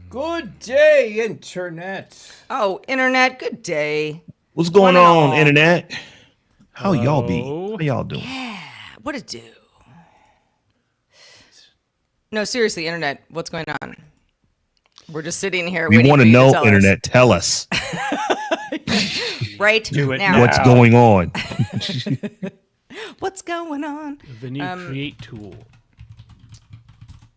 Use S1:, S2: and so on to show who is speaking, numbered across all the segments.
S1: Good day, Internet.
S2: Oh, Internet, good day.
S3: What's going on,
S2: all.
S3: Internet? How y'all be?
S4: Hello.
S3: How y'all doing?
S2: Yeah, what it do? No, seriously, Internet, what's going on? We're just sitting here
S3: We
S2: waiting
S3: want
S2: for
S3: to
S2: you
S3: know,
S2: tell
S3: Internet. Tell us
S2: right
S1: Do it
S2: now.
S3: what's going on.
S2: What's going on?
S4: The new create tool.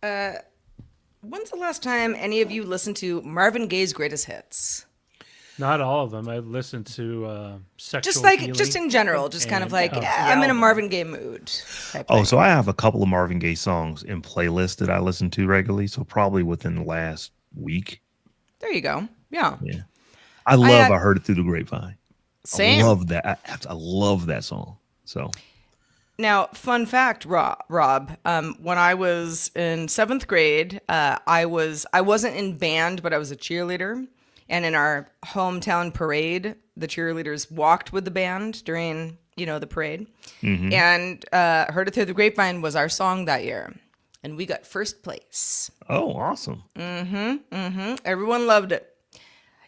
S2: When's the last time any of you listened to Marvin Gaye's greatest hits?
S4: Not all of them. I've listened to sexual
S2: Just like,
S4: healing
S2: just in general, just kind of
S4: and-
S2: like, I'm in a Marvin Gaye mood. Type
S3: Oh,
S2: thing.
S3: so I have a couple of Marvin Gaye songs in playlists that I listen to regularly. So probably within the last week.
S2: There you go. Yeah.
S3: Yeah, I
S2: had-
S3: heard it through the grapevine.
S2: Same.
S3: I love that. I love that song. So
S2: Now, fun fact, Rob. When I was in 7th grade, I wasn't in band, but I was a cheerleader. And in our hometown parade, the cheerleaders walked with the band during, the parade.
S3: Mm-hmm.
S2: And "Heard It Through the Grapevine" was our song that year, and we got first place.
S3: oh, awesome.
S2: Everyone loved it.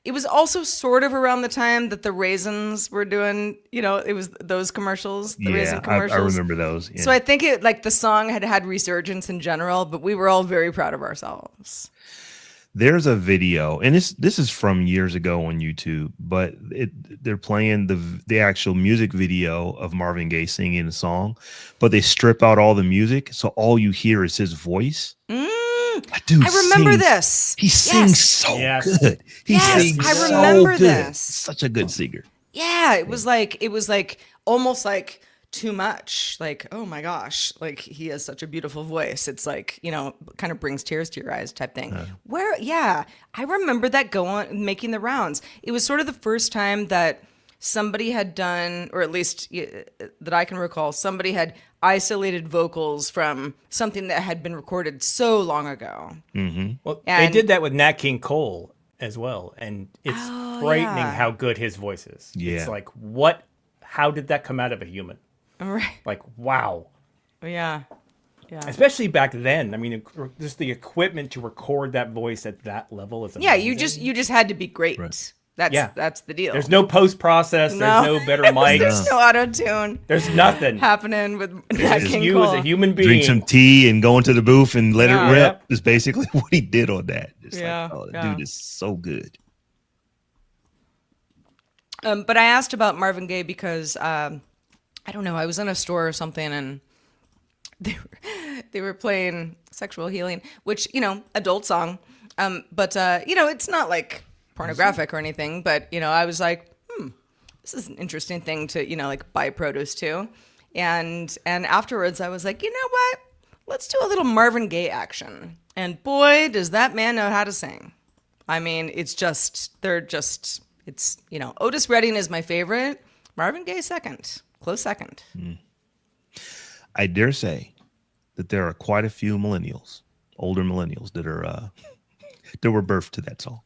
S2: It was also sort of around the time that the Raisins were doing, it was those commercials, the Raisin
S3: Yeah,
S2: commercials.
S3: I remember those. Yeah.
S2: So I think the song had resurgence in general, but we were all very proud of ourselves.
S3: There's a video, and this is from years ago on YouTube, but they're playing the actual music video of Marvin Gaye singing a song, but they strip out all the music, so all you hear is his voice. That dude
S2: I remember
S3: sings-
S2: this.
S3: He sings so
S4: Yes.
S3: good. He
S2: Yes,
S3: sings
S2: I
S3: so
S2: remember
S3: good.
S2: this.
S3: Such a good singer.
S2: Yeah, it was like almost like too much. Like, oh my gosh, like he has such a beautiful voice. It's like, kind of brings tears to your eyes type thing. I remember that making the rounds. It was sort of the first time that somebody had done, or at least that I can recall, somebody had isolated vocals from something that had been recorded so long ago.
S1: Well,
S2: And-
S1: they did that with Nat King Cole as well, and it's frightening
S2: yeah.
S1: how good his voice is.
S3: Yeah.
S1: It's like, how did that come out of a human?
S2: Right.
S1: Like, wow.
S2: Yeah.
S1: Especially back then. I mean, just the equipment to record that voice at that level is amazing.
S2: Yeah, you just had to be great.
S3: Right.
S2: That's the deal.
S1: There's no post-process.
S2: No.
S1: There's no better mic.
S2: There's no auto-tune
S1: There's nothing.
S2: happening with Nat
S1: It's
S2: King
S1: you
S2: Cole.
S1: as a human being.
S3: Drink some tea and go into the booth and let
S2: Yeah.
S3: it rip.
S1: Yep.
S3: Is basically what he did on that. It's
S2: Yeah,
S3: like, oh, that
S2: yeah.
S3: dude is so good.
S2: But I asked about Marvin Gaye because I don't know. I was in a store or something, and they were playing "Sexual Healing," which adult song. But it's not like pornographic or anything. But I was like, this is an interesting thing to like buy produce to. And afterwards, I was like, you know what? Let's do a little Marvin Gaye action. And boy, does that man know how to sing. I mean, it's Otis Redding is my favorite. Marvin Gaye second. Close second.
S3: I dare say that there are quite a few millennials, older millennials, that are that were birthed to that song.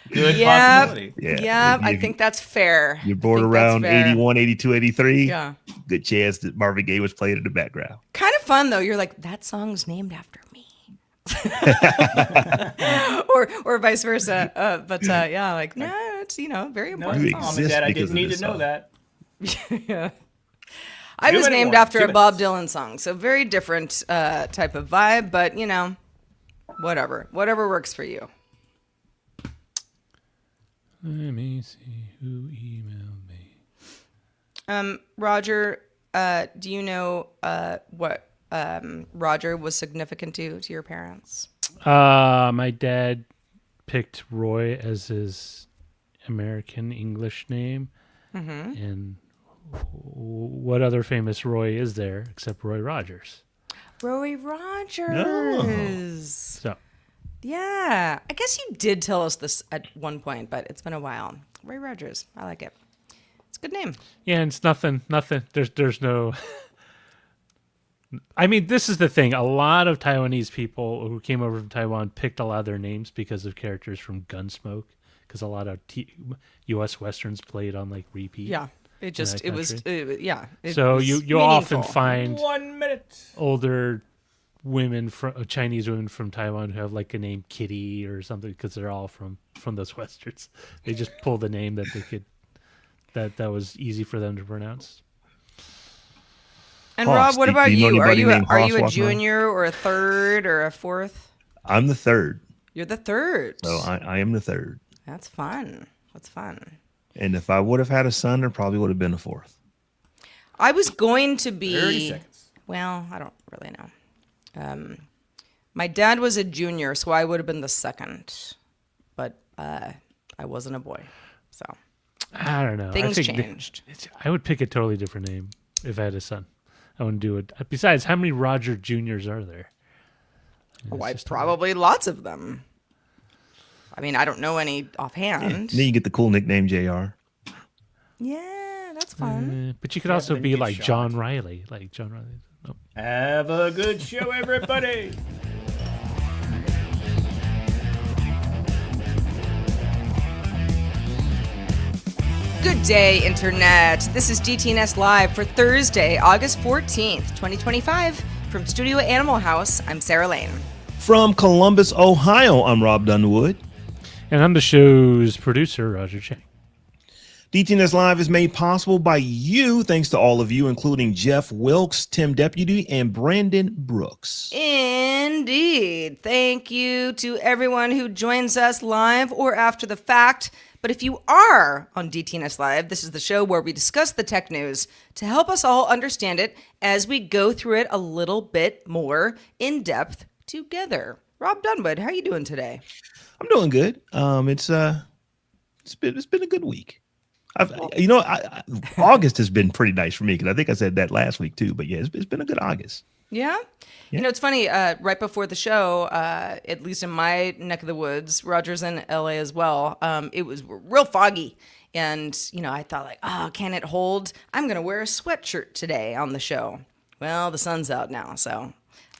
S1: Good
S2: Yep.
S1: possibility.
S2: Yeah, I think that's fair.
S3: You're born
S2: I think
S3: around
S2: that's fair.
S3: 81, 82, 83.
S2: Yeah.
S3: Good chance that Marvin Gaye was played in the background.
S2: Kind of fun though. You're like, that song's named after me. or vice versa. No, it's very
S1: No,
S2: important.
S3: You
S2: song.
S1: Mom and
S3: exist
S1: Dad, I
S3: because
S1: didn't
S3: of
S1: need
S3: this
S1: to know
S3: song.
S1: that.
S2: Yeah. I was
S1: minute
S2: named
S1: warning,
S2: after
S1: 2
S2: a Bob
S1: minutes.
S2: Dylan song, so very different type of vibe, but whatever works for you.
S4: Let me see who emailed me.
S2: Roger, do you know what Roger was significant to your parents?
S4: My dad picked Roy as his American English name. And what other famous Roy is there except Roy Rogers?
S2: Roy Rogers.
S3: No.
S4: So
S2: Yeah, I guess you did tell us this at one point, but it's been a while. Roy Rogers, I like it. It's a good name.
S4: yeah, and it's nothing. There's no. I mean, this is the thing. A lot of Taiwanese people who came over from Taiwan picked a lot of their names because of characters from Gunsmoke, because a lot of U.S. westerns played on like repeat.
S2: Yeah, it just
S4: that
S2: it was
S4: country.
S2: yeah. It
S4: So
S2: was
S4: you'll often
S2: meaningful.
S4: find
S1: 1 minute.
S4: older women from Chinese women from Taiwan who have like a name Kitty or something because they're all from those westerns. They just pull the name that they could that was easy for them to pronounce.
S2: And
S3: Hoss,
S2: Rob, what
S3: do
S2: about
S3: you know
S2: you? Are
S3: anybody
S2: you
S3: named
S2: are
S3: Hoss
S2: you a
S3: walking around?
S2: junior or a third or a fourth?
S3: I'm the third.
S2: You're the third.
S3: So I am the third.
S2: That's fun. That's fun.
S3: And if I would have had a son, there probably would have been a fourth.
S2: I was going to
S1: 30
S2: be.
S1: seconds.
S2: Well, I don't really know. My dad was a junior, so I would have been the second, but I wasn't a boy, so
S4: I don't know.
S2: things
S4: I think
S2: changed.
S4: I would pick a totally different name if I had a son. I wouldn't do it. Besides, how many Roger Juniors are there?
S2: Why, probably lots of them. I mean, I don't know any offhand.
S3: Then you get the cool nickname JR.
S2: Yeah, that's fun.
S4: But you could also
S1: then
S4: be
S1: you get
S4: like
S1: shot.
S4: John Riley. Like John Riley. Nope.
S1: Have a good show, everybody.
S2: Good day, Internet. This is DTNS Live for Thursday, August 14th, 2025. From Studio Animal House, I'm Sarah Lane.
S3: From Columbus, Ohio, I'm Robb Dunewood.
S4: And I'm the show's producer, Roger Chang.
S3: DTNS Live is made possible by you, thanks to all of you, including Jeff Wilkes, Tim Deputy, and Brandon Brooks.
S2: Indeed. Thank you to everyone who joins us live or after the fact. But if you are on DTNS Live, this is the show where we discuss the tech news to help us all understand it as we go through it a little bit more in depth together. Robb Dunewood, how are you doing today?
S3: I'm doing good. It's been a good week. August has been pretty nice for me because I think I said that last week too. But yeah, it's been a good August.
S2: Yeah? You know, it's funny. Right before the show, at least in my neck of the woods, Roger's in LA as well. It was real foggy. And, I thought like, can it hold? I'm going to wear a sweatshirt today on the show. Well, the sun's out now. So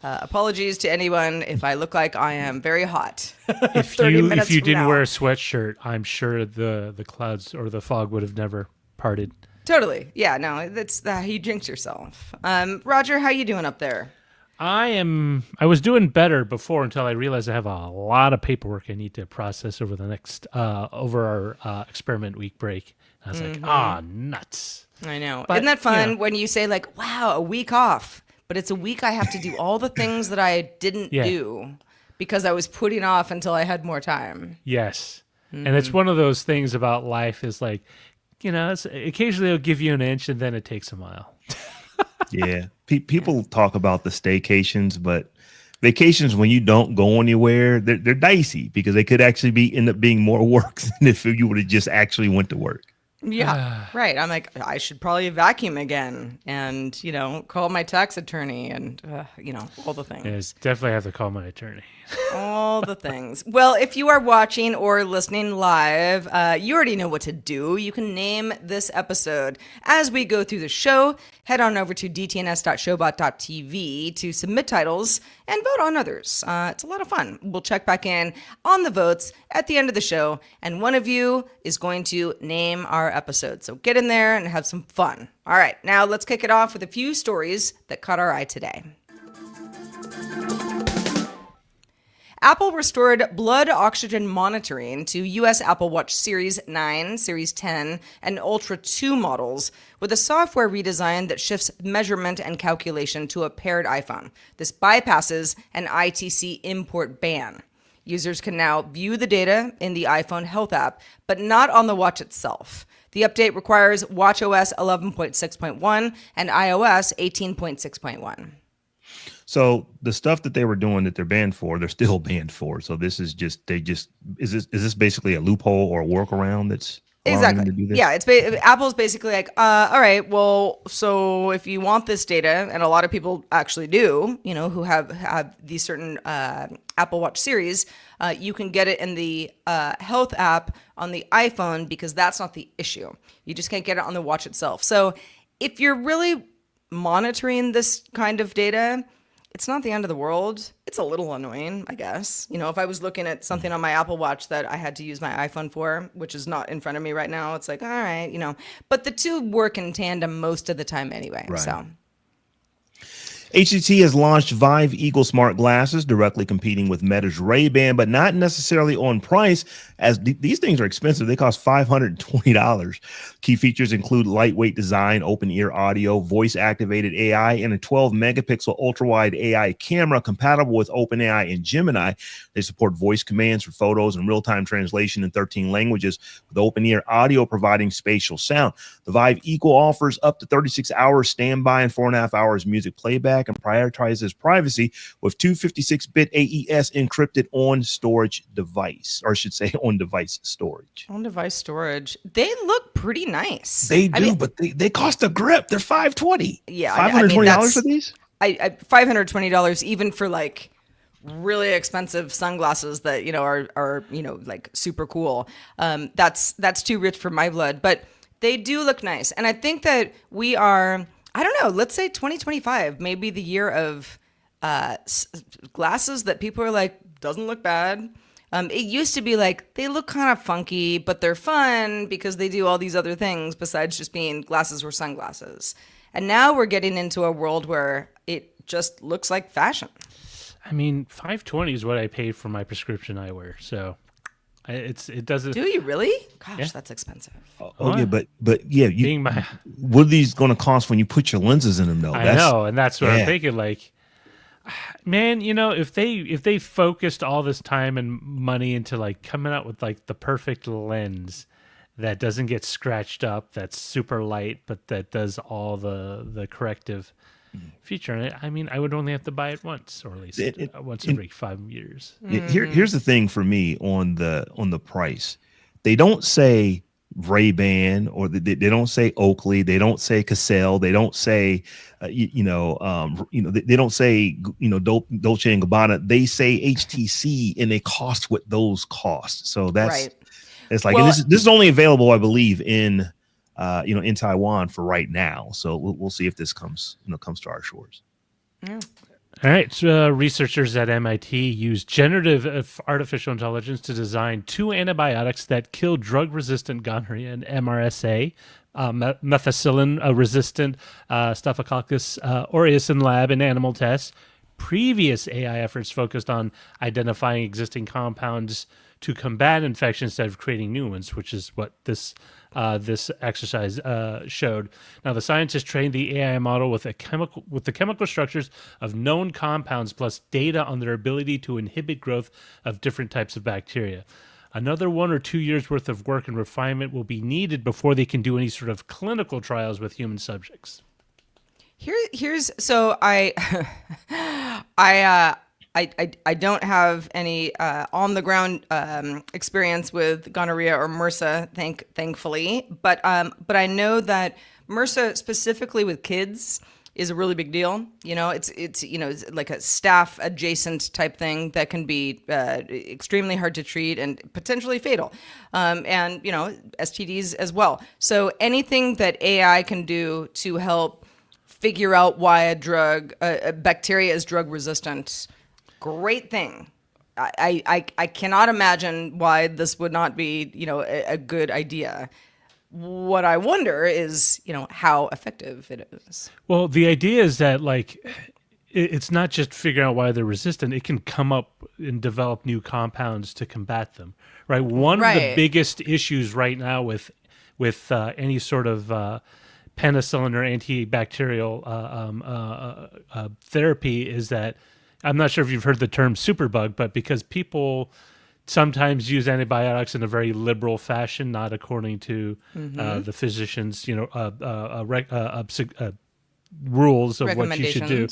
S2: apologies to anyone if I look like I am very hot.
S4: If you didn't wear a sweatshirt, I'm sure the clouds or the fog would have never parted.
S2: Totally. Yeah, no, that's how you jinx yourself. Roger, how you doing up there?
S4: I was doing better before until I realized I have a lot of paperwork I need to process over the next over our experiment week break. And I was like, nuts.
S2: I know.
S4: But,
S2: Isn't that fun
S4: yeah.
S2: when you say like, wow, a week off, but it's a week I have to do all the things that I didn't do because I was putting off until I had more time.
S4: Yes. And it's one of those things about life is like, occasionally it'll give you an inch and then it takes a mile.
S3: Yeah. People talk about the staycations, but vacations when you don't go anywhere, they're dicey because they could actually end up being more work than if you would have just actually went to work.
S2: Yeah, right. I'm like, I should probably vacuum again and, call my tax attorney and, all the things.
S4: Yes, definitely have to call my attorney.
S2: All the things. Well, if you are watching or listening live, you already know what to do. You can name this episode. As we go through the show, head on over to dtns.showbot.tv to submit titles and vote on others. It's a lot of fun. We'll check back in on the votes at the end of the show, and one of you is going to name our episode. So get in there and have some fun. All right, now let's kick it off with a few stories that caught our eye today. Apple restored blood oxygen monitoring to U.S. Apple Watch Series 9, Series 10, and Ultra 2 models with a software redesign that shifts measurement and calculation to a paired iPhone. This bypasses an ITC import ban. Users can now view the data in the iPhone Health app, but not on the watch itself. The update requires watchOS 11.6.1 and iOS 18.6.1.
S3: So the stuff that they were doing that they're banned for, they're still banned for. So this is is this basically a loophole or a workaround that's allowing them to do this?
S2: Yeah, Apple's basically like, all right, well, so if you want this data, and a lot of people actually do, who have these certain Apple Watch series, you can get it in the Health app on the iPhone because that's not the issue. You just can't get it on the watch itself. So if you're really monitoring this kind of data, it's not the end of the world. It's a little annoying, I guess. If I was looking at something on my Apple Watch that I had to use my iPhone for, which is not in front of me right now, it's like, all right, but the two work in tandem most of the time anyway.
S3: Right.
S2: So.
S3: HTC has launched Vive Eagle smart glasses, directly competing with Meta's Ray-Ban, but not necessarily on price, as these things are expensive. They cost $520. Key features include lightweight design, open-ear audio, voice-activated AI, and a 12-megapixel ultra-wide AI camera compatible with OpenAI and Gemini. They support voice commands for photos and real-time translation in 13 languages, with open-ear audio providing spatial sound. The Vive Eagle offers up to 36 hours standby and 4.5 hours music playback, and prioritizes privacy with 256-bit AES encrypted on-storage device, or I should say on-device storage.
S2: On-device storage. They look pretty nice.
S3: They do, but they cost a grip. They're $520.
S2: Yeah,
S3: $520 for these?
S2: $520 even for like really expensive sunglasses that are like super cool. That's too rich for my blood, but they do look nice, and I think that we are. I don't know. Let's say 2025, maybe the year of glasses that people are like, doesn't look bad. It used to be like, they look kind of funky, but they're fun because they do all these other things besides just being glasses or sunglasses. And now we're getting into a world where it just looks like fashion.
S4: I mean, $520 is what I paid for my prescription eyewear. So it doesn't.
S2: Do you really? Gosh,
S4: Yeah.
S2: that's expensive.
S3: Okay, but yeah, what are these going to cost when you put your lenses in them, though?
S4: I know, and that's what I'm thinking. Like, man, if they focused all this time and money into like coming out with like the perfect lens that doesn't get scratched up, that's super light, but that does all the corrective feature in it. I mean, I would only have to buy it once, or at least once every 5 years.
S3: Here's the thing for me on the price. They don't say Ray-Ban, or they don't say Oakley, they don't say Cassell, they don't say they don't say Dolce and Gabbana. They say HTC, and they cost what those cost. So that's
S2: right.
S3: It's like, and this is only available, I believe, in in Taiwan for right now. So we'll see if this comes to our shores.
S2: Yeah.
S4: All right. So, researchers at MIT used generative artificial intelligence to design 2 antibiotics that kill drug-resistant gonorrhea and MRSA, methicillin-resistant Staphylococcus aureus in lab and animal tests. Previous AI efforts focused on identifying existing compounds to combat infections instead of creating new ones, which is what this exercise showed. Now, the scientists trained the AI model with the chemical structures of known compounds plus data on their ability to inhibit growth of different types of bacteria. Another 1 or 2 years worth of work and refinement will be needed before they can do any sort of clinical trials with human subjects.
S2: Here's so I don't have any on the ground experience with gonorrhea or MRSA, thankfully, but I know that MRSA specifically with kids is a really big deal. It's like a staph adjacent type thing that can be extremely hard to treat and potentially fatal, and STDs as well. So anything that AI can do to help figure out why a bacteria is drug resistant, great thing. I cannot imagine why this would not be, a good idea. What I wonder is, how effective it is.
S4: Well, the idea is that it's not just figuring out why they're resistant. It can come up and develop new compounds to combat them. Right. One of the biggest issues right now with any sort of penicillin or antibacterial therapy is that, I'm not sure if you've heard the term superbug, but because people sometimes use antibiotics in a very liberal fashion, not according to the physician's rules of what you should do.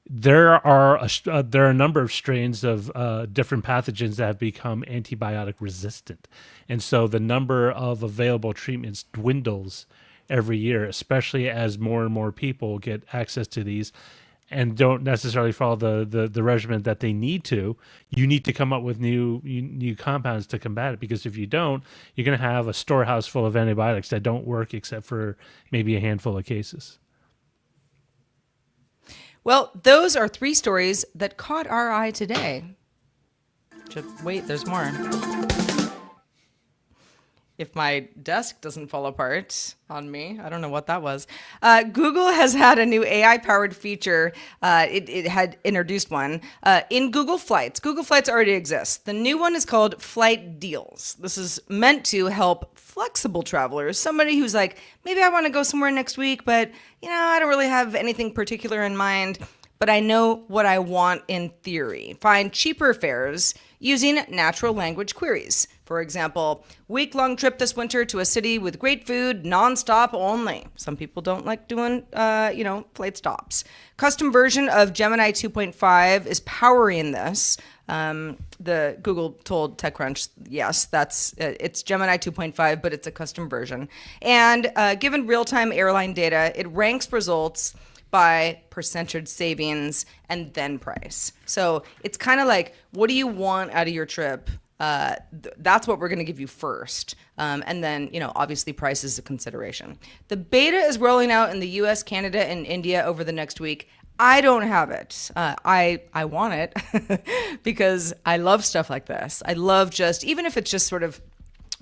S4: There are a number of strains of different pathogens that have become antibiotic resistant. And so the number of available treatments dwindles every year, especially as more and more people get access to these and don't necessarily follow the regimen that they need to. You need to come up with new compounds to combat it, because if you don't, you're going to have a storehouse full of antibiotics that don't work except for maybe a handful of cases.
S2: Well, those are 3 stories that caught our eye today. Wait, there's more. if my desk doesn't fall apart on me. I don't know what that was. Google has had a new AI-powered feature. It had introduced one in Google Flights. Google Flights already exists. The new one is called Flight Deals. This is meant to help flexible travelers, somebody who's like, maybe I want to go somewhere next week, but I don't really have anything particular in mind, but I know what I want in theory. Find cheaper fares using natural language queries. For example, week-long trip this winter to a city with great food, nonstop only. Some people don't like doing, flight stops. Custom version of Gemini 2.5 is powering this. The Google told TechCrunch, yes, it's Gemini 2.5, but it's a custom version. And given real-time airline data, it ranks results by percentage savings and then price. So it's kind of like, what do you want out of your trip? That's what we're going to give you first. And then, obviously price is a consideration. The beta is rolling out in the US, Canada, and India over the next week. I don't have it. I want it because I love stuff like this. I love even if it's just sort of,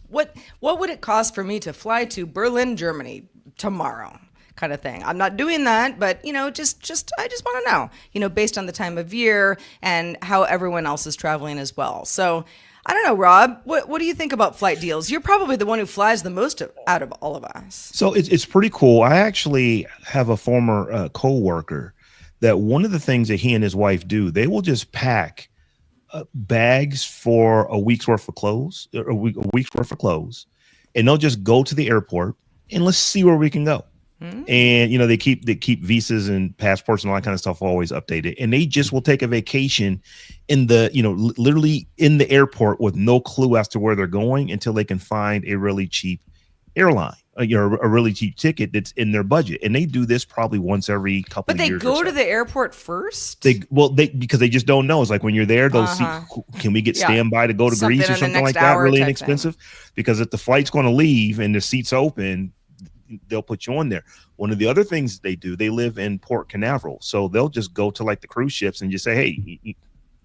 S2: what would it cost for me to fly to Berlin, Germany tomorrow? Kind of thing. I'm not doing that, but I just want to know, based on the time of year and how everyone else is traveling as well. So I don't know, Rob, what do you think about Flight Deals? You're probably the one who flies the most out of all of us.
S3: So it's pretty cool. I actually have a former coworker that one of the things that he and his wife do, they will just pack bags for a week's worth of clothes, or a week's worth of clothes, and they'll just go to the airport and let's see where we can go. And they keep visas and passports and all that kind of stuff always updated, and they just will take a vacation in the literally in the airport with no clue as to where they're going until they can find a really cheap airline, a really cheap ticket that's in their budget. And they do this probably once every couple of years.
S2: But they go to the airport first?
S3: Because they just don't know. It's like when you're there, they'll see, can we get standby to go to Greece or something like that, really inexpensive? Because if the flight's going to leave and the seat's open, they'll put you on there. One of the other things they do, they live in Port Canaveral, so they'll just go to like the cruise ships and just say, hey,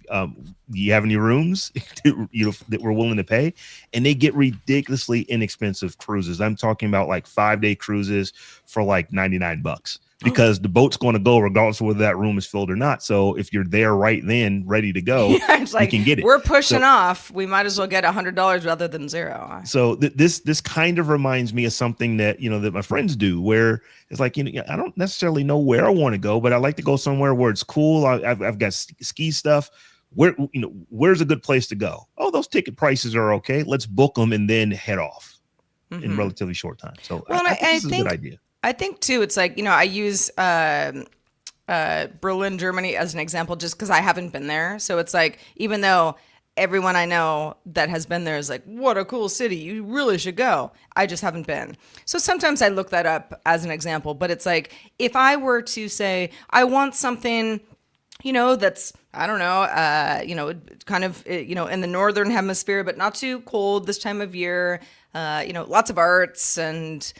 S3: do you have any rooms that we're willing to pay? And they get ridiculously inexpensive cruises. I'm talking about like 5-day cruises for like $99 because the boat's going to go regardless of whether that room is filled or not. So if you're there right then, ready to go, you can get it.
S2: We're pushing off. We might as well get $100 rather than zero.
S3: So this kind of reminds me of something that that my friends do, where it's like I don't necessarily know where I want to go, but I like to go somewhere where it's cool. I've got ski stuff. Where's a good place to go? Oh, those ticket prices are okay. Let's book them and then head off in relatively short time. So I think this is a good idea.
S2: I think too, it's like, I use Berlin, Germany as an example just because I haven't been there. So it's like, even though everyone I know that has been there is like, what a cool city, you really should go. I just haven't been. So sometimes I look that up as an example, but it's like, if I were to say, I want something, that's, I don't know, kind of, in the northern hemisphere, but not too cold this time of year, lots of arts and,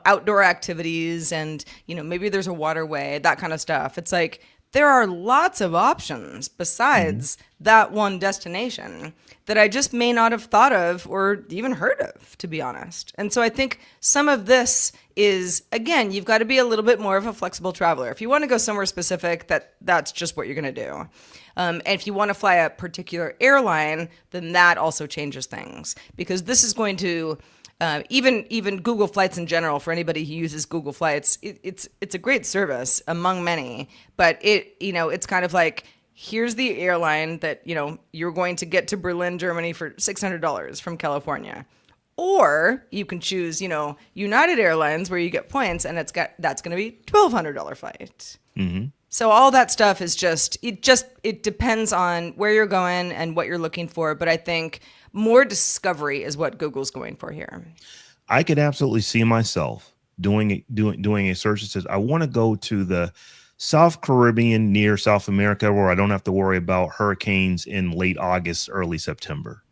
S2: outdoor activities and, maybe there's a waterway, that kind of stuff. It's like, there are lots of options besides that one destination that I just may not have thought of or even heard of, to be honest. And so I think some of this is, again, you've got to be a little bit more of a flexible traveler. If you want to go somewhere specific, that's just what you're going to do. And if you want to fly a particular airline, then that also changes things, because this is going to even Google Flights in general, for anybody who uses Google Flights, it's a great service among many, but it's kind of like, here's the airline that you're going to get to Berlin, Germany for $600 from California. Or you can choose, United Airlines, where you get points, and that's going to be $1,200 flight. So all that stuff is it depends on where you're going and what you're looking for. But I think more discovery is what Google's going for here.
S3: I could absolutely see myself doing a search that says, I want to go to the South Caribbean near South America, where I don't have to worry about hurricanes in late August, early September.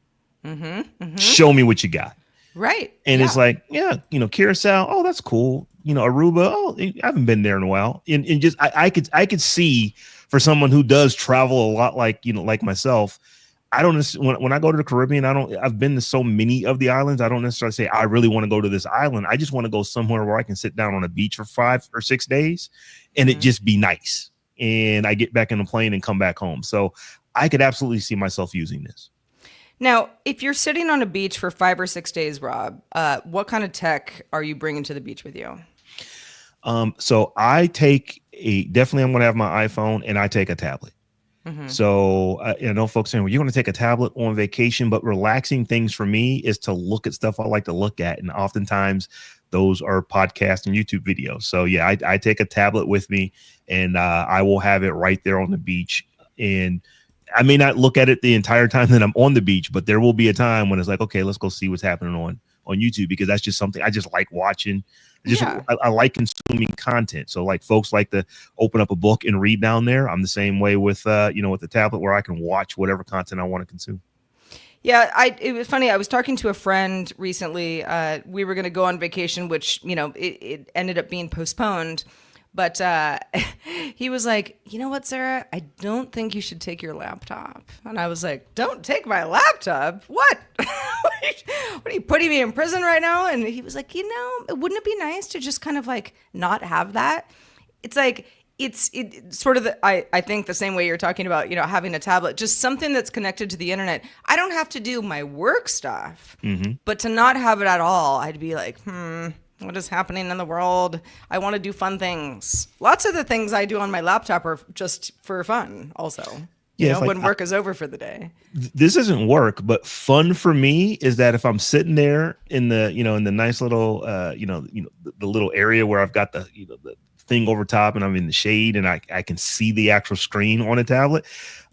S3: Show me what you got.
S2: Right.
S3: And it's like, Curacao. Oh, that's cool. Aruba. Oh, I haven't been there in a while. And I could see, for someone who does travel a lot, like myself, I don't when I go to the Caribbean, I've been to so many of the islands. I don't necessarily say I really want to go to this island. I just want to go somewhere where I can sit down on a beach for 5 or 6 days and it just be nice. And I get back in the plane and come back home. So I could absolutely see myself using this.
S2: Now, if you're sitting on a beach for 5 or 6 days, Rob, what kind of tech are you bringing to the beach with you?
S3: So I take definitely I'm going to have my iPhone and I take a tablet. So I know folks saying, well, you're going to take a tablet on vacation, but relaxing things for me is to look at stuff I like to look at. And oftentimes those are podcasts and YouTube videos. So yeah, I take a tablet with me and I will have it right there on the beach. And I may not look at it the entire time that I'm on the beach, but there will be a time when it's like, okay, let's go see what's happening on YouTube, because that's just something I just like watching. I like consuming content. So like folks like to open up a book and read down there. I'm the same way with with the tablet, where I can watch whatever content I want to consume.
S2: Yeah, it was funny. I was talking to a friend recently. We were going to go on vacation, which, it ended up being postponed. But he was like, you know what, Sarah? I don't think you should take your laptop. And I was like, don't take my laptop? What? What are you putting me in prison right now? And he was like, wouldn't it be nice to just kind of like not have that? It's like, it's sort of I think the same way you're talking about, having a tablet, just something that's connected to the internet. I don't have to do my work stuff, but to not have it at all, I'd be like, what is happening in the world? I want to do fun things. Lots of the things I do on my laptop are just for fun also. When work is over for the day.
S3: This isn't work, but fun for me is that if I'm sitting there in the, in the nice little, the little area where I've got the thing over top and I'm in the shade and I can see the actual screen on a tablet,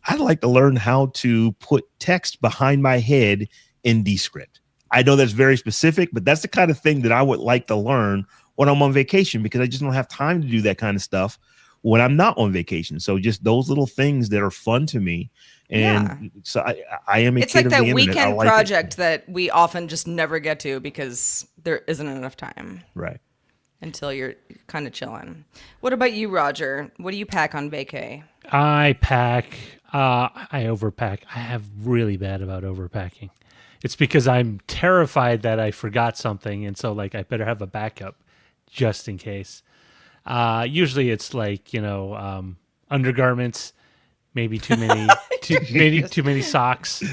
S3: I'd like to learn how to put text behind my head in Descript. I know that's very specific, but that's the kind of thing that I would like to learn when I'm on vacation, because I just don't have time to do that kind of stuff when I'm not on vacation. So just those little things that are fun to me. And so I am a
S2: it's
S3: kid
S2: like
S3: of
S2: that
S3: the internet.
S2: weekend project that we often just never get to because there isn't enough time.
S3: Right.
S2: Until you're kind of chilling. What about you, Roger? What do you pack on vacay?
S4: I overpack. I have really bad about overpacking. It's because I'm terrified that I forgot something, and so like I better have a backup just in case. Usually it's like undergarments, maybe too many, too many socks,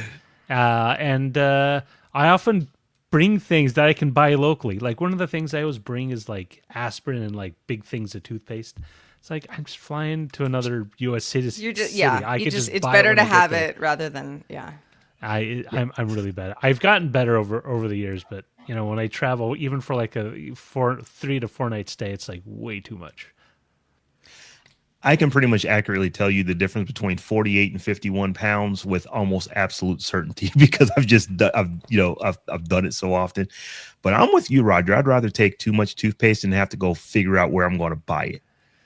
S4: and I often bring things that I can buy locally. Like one of the things I always bring is like aspirin and like big things of toothpaste. It's like I'm just flying to another U.S. city.
S2: It's better to have it rather than
S4: I'm really bad. I've gotten better over the years, but when I travel, even for like a 3 to 4 night stay, it's like way too much.
S3: I can pretty much accurately tell you the difference between 48 and 51 pounds with almost absolute certainty, because I've done it so often. But I'm with you, Roger. I'd rather take too much toothpaste and have to go figure out where I'm going to buy it.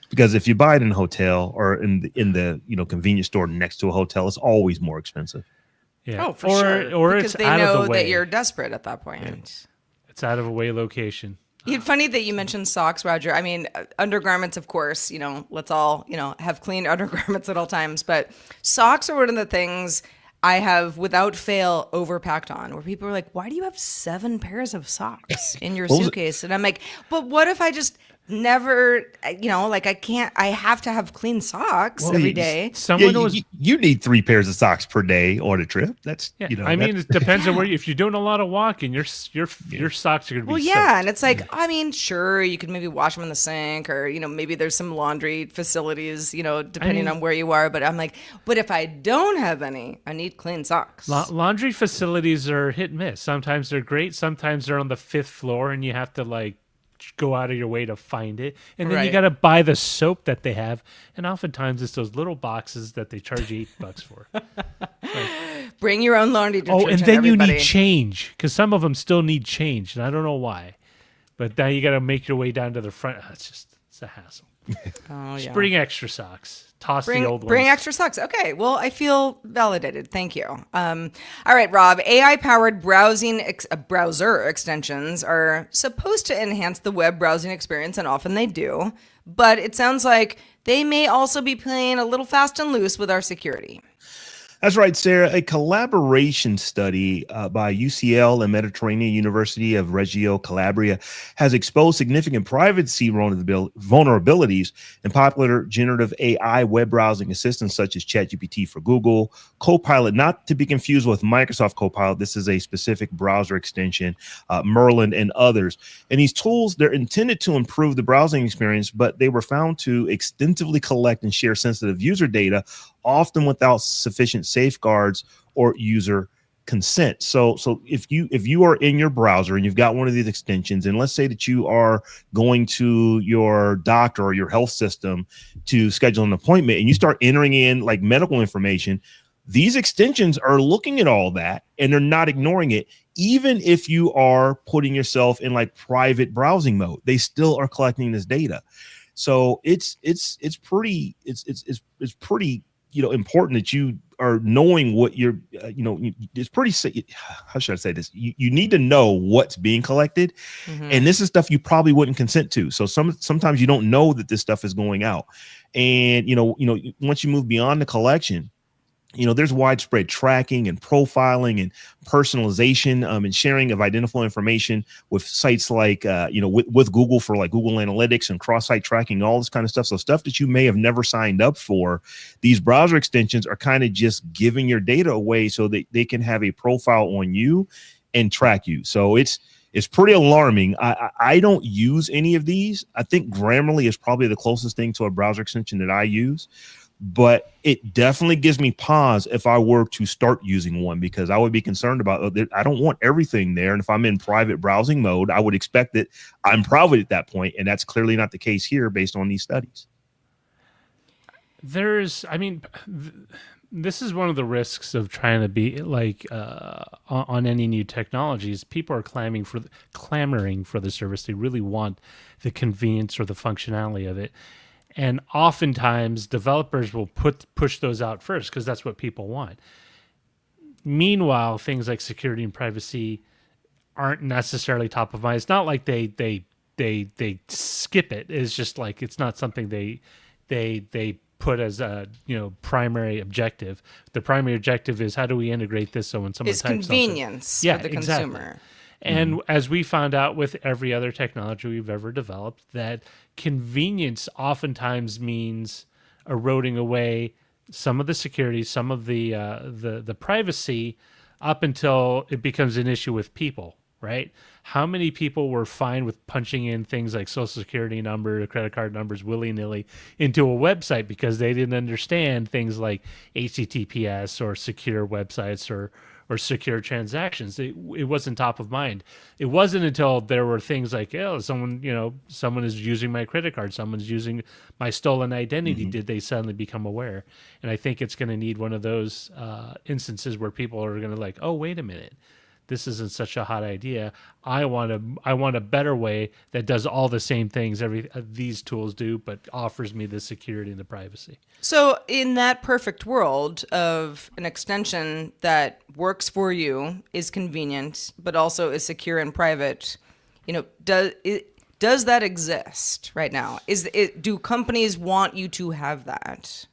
S3: Because if you buy it in a hotel or in the convenience store next to a hotel, it's always more expensive.
S4: Yeah.
S2: Oh, for sure.
S4: Or
S2: because
S4: it's
S2: they
S4: out
S2: know
S4: of the way.
S2: that you're desperate at that point.
S4: Yeah. It's out of a way location.
S2: It's funny that you mentioned socks, Roger. I mean, undergarments, of course, let's all, have clean undergarments at all times. But socks are one of the things I have, without fail, overpacked on, where people are like, why do you have 7 pairs of socks in your suitcase? And I'm like, but what if I just never, I have to have clean socks every day.
S3: You need 3 pairs of socks per day on a trip. That's,
S4: it depends on where if you're doing a lot of walking, your socks are going to be soaked.
S2: And it's like, sure, you could maybe wash them in the sink, or, maybe there's some laundry facilities, depending on where you are. But I'm like, but if I don't have any, I need clean socks.
S4: Laundry facilities are hit and miss. Sometimes they're great. Sometimes they're on the 5th floor and you have to go out of your way to find it, and then you got to buy the soap that they have, and oftentimes it's those little boxes that they charge you $8 for.
S2: Bring your own laundry detergent.
S4: And then you need change, because some of them still need change, and I don't know why, but now you got to make your way down to the front. It's a hassle. Just bring extra socks. Toss the old ones.
S2: Bring extra socks. Okay. Well, I feel validated. Thank you. All right, Rob. AI-powered browser extensions are supposed to enhance the web browsing experience, and often they do. But it sounds like they may also be playing a little fast and loose with our security.
S3: That's right, Sarah. A collaboration study by UCL and Mediterranean University of Reggio Calabria has exposed significant privacy vulnerabilities in popular generative AI web browsing assistants such as ChatGPT for Google, Copilot, not to be confused with Microsoft Copilot. This is a specific browser extension, Merlin, and others. And these tools, they're intended to improve the browsing experience, but they were found to extensively collect and share sensitive user data, often without sufficient safeguards or user consent. So if you are in your browser and you've got one of these extensions, and let's say that you are going to your doctor or your health system to schedule an appointment, and you start entering in like medical information, these extensions are looking at all that and they're not ignoring it. Even if you are putting yourself in like private browsing mode, they still are collecting this data. So it's pretty important that you are knowing what you're, it's pretty, how should I say this? You need to know what's being collected. And this is stuff you probably wouldn't consent to. So sometimes you don't know that this stuff is going out. And, once you move beyond the collection, there's widespread tracking and profiling and personalization and sharing of identifiable information with sites like, with Google for like Google Analytics and cross-site tracking, all this kind of stuff. So stuff that you may have never signed up for, these browser extensions are kind of just giving your data away so that they can have a profile on you and track you. So it's pretty alarming. I don't use any of these. I think Grammarly is probably the closest thing to a browser extension that I use. But it definitely gives me pause if I were to start using one, because I would be concerned about, I don't want everything there. And if I'm in private browsing mode, I would expect that I'm private at that point. And that's clearly not the case here based on these studies.
S4: This is one of the risks of trying to be like on any new technologies. People are clamoring for the service. They really want the convenience or the functionality of it. And oftentimes developers will push those out first because that's what people want. Meanwhile, things like security and privacy aren't necessarily top of mind. It's not like they skip it. It's just like it's not something they put as a primary objective. The primary objective is how do we integrate this so when someone types
S2: convenience for the consumer.
S4: And as we found out with every other technology we've ever developed, that convenience oftentimes means eroding away some of the security, some of the privacy, up until it becomes an issue with people, right? How many people were fine with punching in things like social security number, credit card numbers willy-nilly into a website because they didn't understand things like HTTPS or secure websites or secure transactions. It wasn't top of mind. It wasn't until there were things like, someone is using my credit card, someone's using my stolen identity. Did they suddenly become aware? And I think it's going to need one of those instances where people are going to like, oh, wait a minute, this isn't such a hot idea. I want a better way that does all the same things these tools do, but offers me the security and the privacy.
S2: So in that perfect world of an extension that works for you, is convenient, but also is secure and private, does that exist right now? Do companies want you to have that?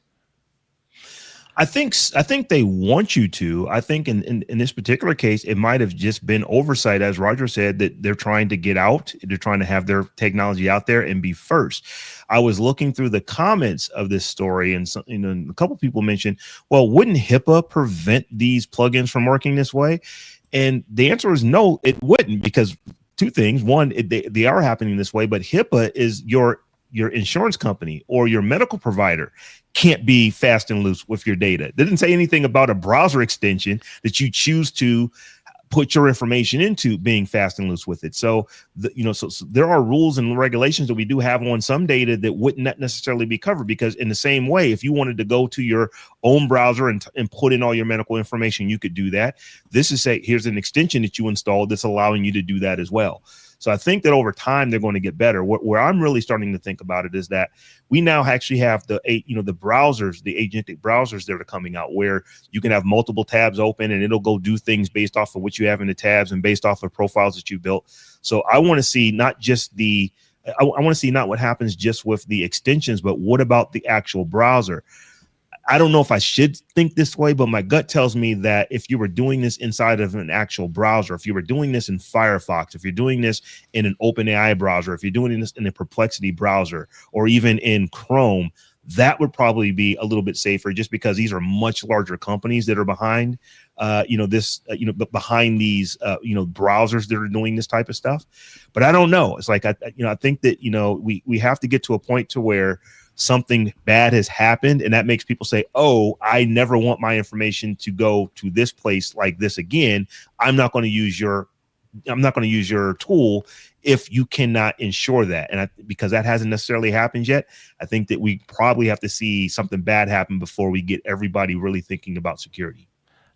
S3: I think they want you to. I think in this particular case, it might have just been oversight, as Roger said, that they're trying to get out. They're trying to have their technology out there and be first. I was looking through the comments of this story, and a couple of people mentioned, well, wouldn't HIPAA prevent these plugins from working this way? And the answer is no, it wouldn't, because two things. One, they are happening this way, but HIPAA is your insurance company or your medical provider can't be fast and loose with your data. They didn't say anything about a browser extension that you choose to put your information into being fast and loose with it. So, so there are rules and regulations that we do have on some data that wouldn't necessarily be covered, because in the same way, if you wanted to go to your own browser and put in all your medical information, you could do that. This is here's an extension that you installed that's allowing you to do that as well. So I think that over time they're going to get better. Where I'm really starting to think about it is that we now actually have the browsers, the agentic browsers that are coming out, where you can have multiple tabs open and it'll go do things based off of what you have in the tabs and based off of profiles that you built. So I want to see not what happens just with the extensions, but what about the actual browser? I don't know if I should think this way, but my gut tells me that if you were doing this inside of an actual browser, if you were doing this in Firefox, if you're doing this in an OpenAI browser, if you're doing this in a Perplexity browser, or even in Chrome, that would probably be a little bit safer, just because these are much larger companies that are behind, behind these, browsers that are doing this type of stuff. But I don't know. It's like, I think that, we have to get to a point to where something bad has happened, and that makes people say, oh, I never want my information to go to this place like this again. I'm not going to use your tool if you cannot ensure that. And because that hasn't necessarily happened yet, I think that we probably have to see something bad happen before we get everybody really thinking about security.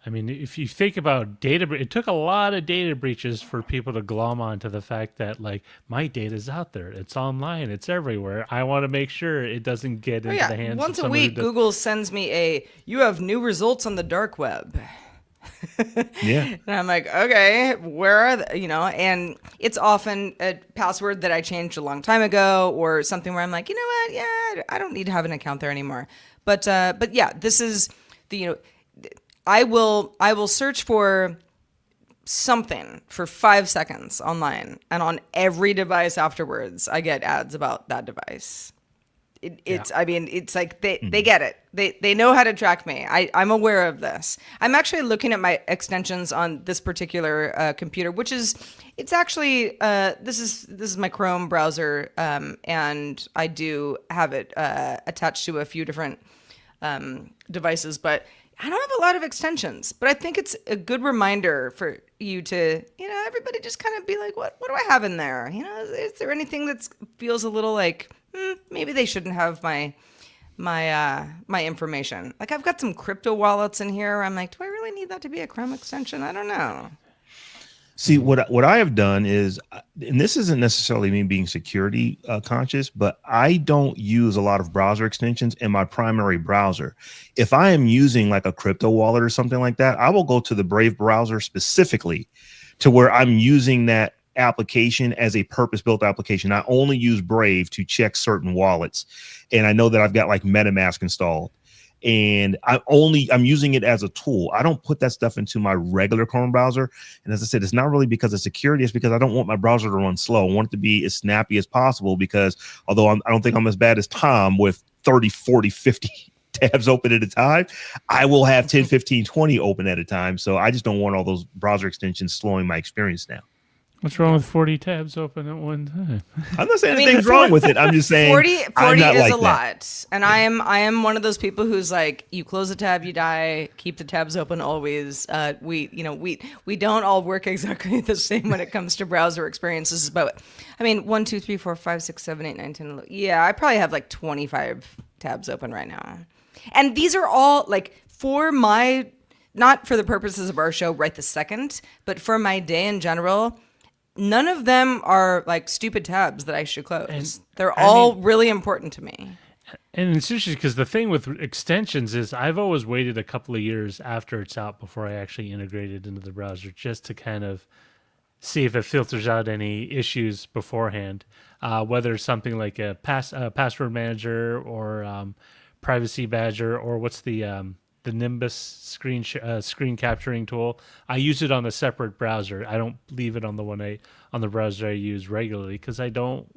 S4: I mean, if you think about data, it took a lot of data breaches for people to glom onto the fact that, like, my data is out there, it's online, it's everywhere. I want to make sure it doesn't get into the hands
S2: Once
S4: of
S2: a week, Google sends me you have new results on the dark web.
S3: Yeah.
S2: And I'm like, okay, where are they? And it's often a password that I changed a long time ago, or something where I'm like, you know what? Yeah, I don't need to have an account there anymore. But yeah, this is I will search for something for 5 seconds online, and on every device afterwards, I get ads about that device. I mean, it's like they get it. They know how to track me. I'm aware of this. I'm actually looking at my extensions on this particular computer, it's actually this is my Chrome browser, and I do have it attached to a few different devices, but I don't have a lot of extensions. But I think it's a good reminder for you to, everybody just kind of be like, what do I have in there? Is there anything that feels a little like, maybe they shouldn't have my information? Like, I've got some crypto wallets in here. I'm like, do I really need that to be a Chrome extension? I don't know.
S3: See, what I have done is, and this isn't necessarily me being security conscious, but I don't use a lot of browser extensions in my primary browser. If I am using like a crypto wallet or something like that, I will go to the Brave browser specifically to where I'm using that application as a purpose-built application. I only use Brave to check certain wallets, and I know that I've got like MetaMask installed, and I'm using it as a tool. I don't put that stuff into my regular Chrome browser. And as I said, it's not really because of security. It's because I don't want my browser to run slow. I want it to be as snappy as possible, because although I don't think I'm as bad as Tom with 30, 40, 50 tabs open at a time, I will have 10, 15, 20 open at a time. So I just don't want all those browser extensions slowing my experience down.
S4: What's wrong with 40 tabs open at one time?
S3: I'm not saying anything's wrong with it. I'm just saying
S2: 40
S3: is
S2: like a lot. And I am one of those people who's like, you close a tab, you die. Keep the tabs open always. We don't all work exactly the same when it comes to browser experiences. But I mean, 1, 2, 3, 4, 5, 6, 7, 8, 9, 10, 11. Yeah, I probably have like 25 tabs open right now. And these are all like not for the purposes of our show right this second, but for my day in general. None of them are like stupid tabs that I should close. They're all really important to me.
S4: And it's interesting because the thing with extensions is I've always waited a couple of years after it's out before I actually integrate it into the browser, just to kind of see if it filters out any issues beforehand, whether it's something like a password manager or privacy badger, or what's the Nimbus screen capturing tool. I use it on a separate browser. I don't leave it on the browser I use regularly, because I don't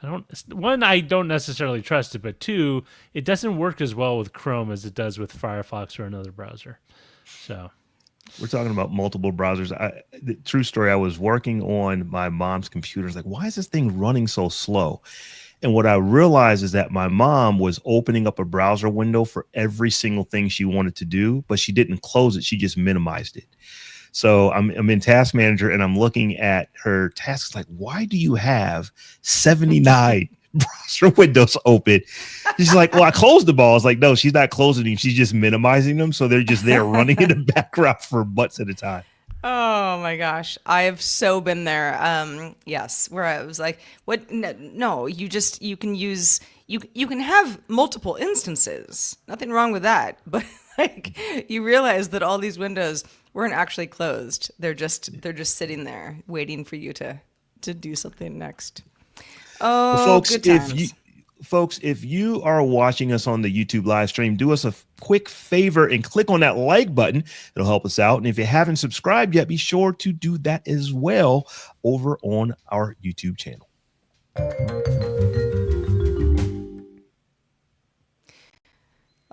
S4: necessarily trust it, but two, it doesn't work as well with Chrome as it does with Firefox or another browser. So
S3: we're talking about multiple browsers. The true story, I was working on my mom's computer. It's like, why is this thing running so slow? And what I realized is that my mom was opening up a browser window for every single thing she wanted to do, but she didn't close it. She just minimized it. So I'm in Task Manager, and I'm looking at her tasks like, why do you have 79 browser windows open? She's like, well, I closed them all. I was like, no, she's not closing them. She's just minimizing them. So they're just there running in the background for months at a time.
S2: Oh my gosh, I have so been there. Yes, where I was like, "What? No, you can have multiple instances. Nothing wrong with that. But like, you realize that all these windows weren't actually closed. They're just sitting there waiting for you to do something next." Oh,
S3: well, folks,
S2: good times.
S3: folks, if you are watching us on the YouTube live stream, do us a quick favor and click on that like button. It'll help us out. And if you haven't subscribed yet, be sure to do that as well over on our YouTube channel.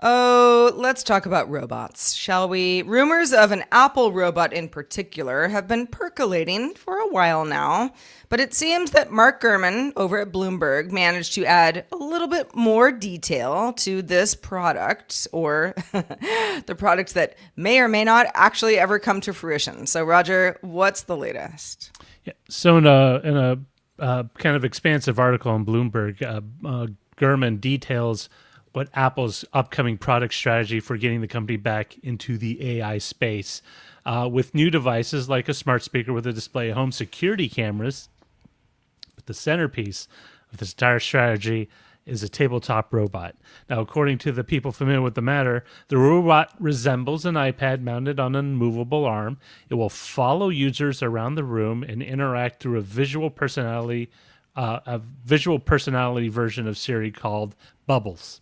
S2: Oh, let's talk about robots, shall we? Rumors of an Apple robot in particular have been percolating for a while now, but it seems that Mark Gurman over at Bloomberg managed to add a little bit more detail to this product, or the product that may or may not actually ever come to fruition. So, Roger, what's the latest?
S4: Yeah. So in a kind of expansive article on Bloomberg, Gurman details what Apple's upcoming product strategy for getting the company back into the AI space, with new devices like a smart speaker with a display of home security cameras. But the centerpiece of this entire strategy is a tabletop robot. Now, according to the people familiar with the matter, the robot resembles an iPad mounted on an immovable arm. It will follow users around the room and interact through a visual personality version of Siri called Bubbles.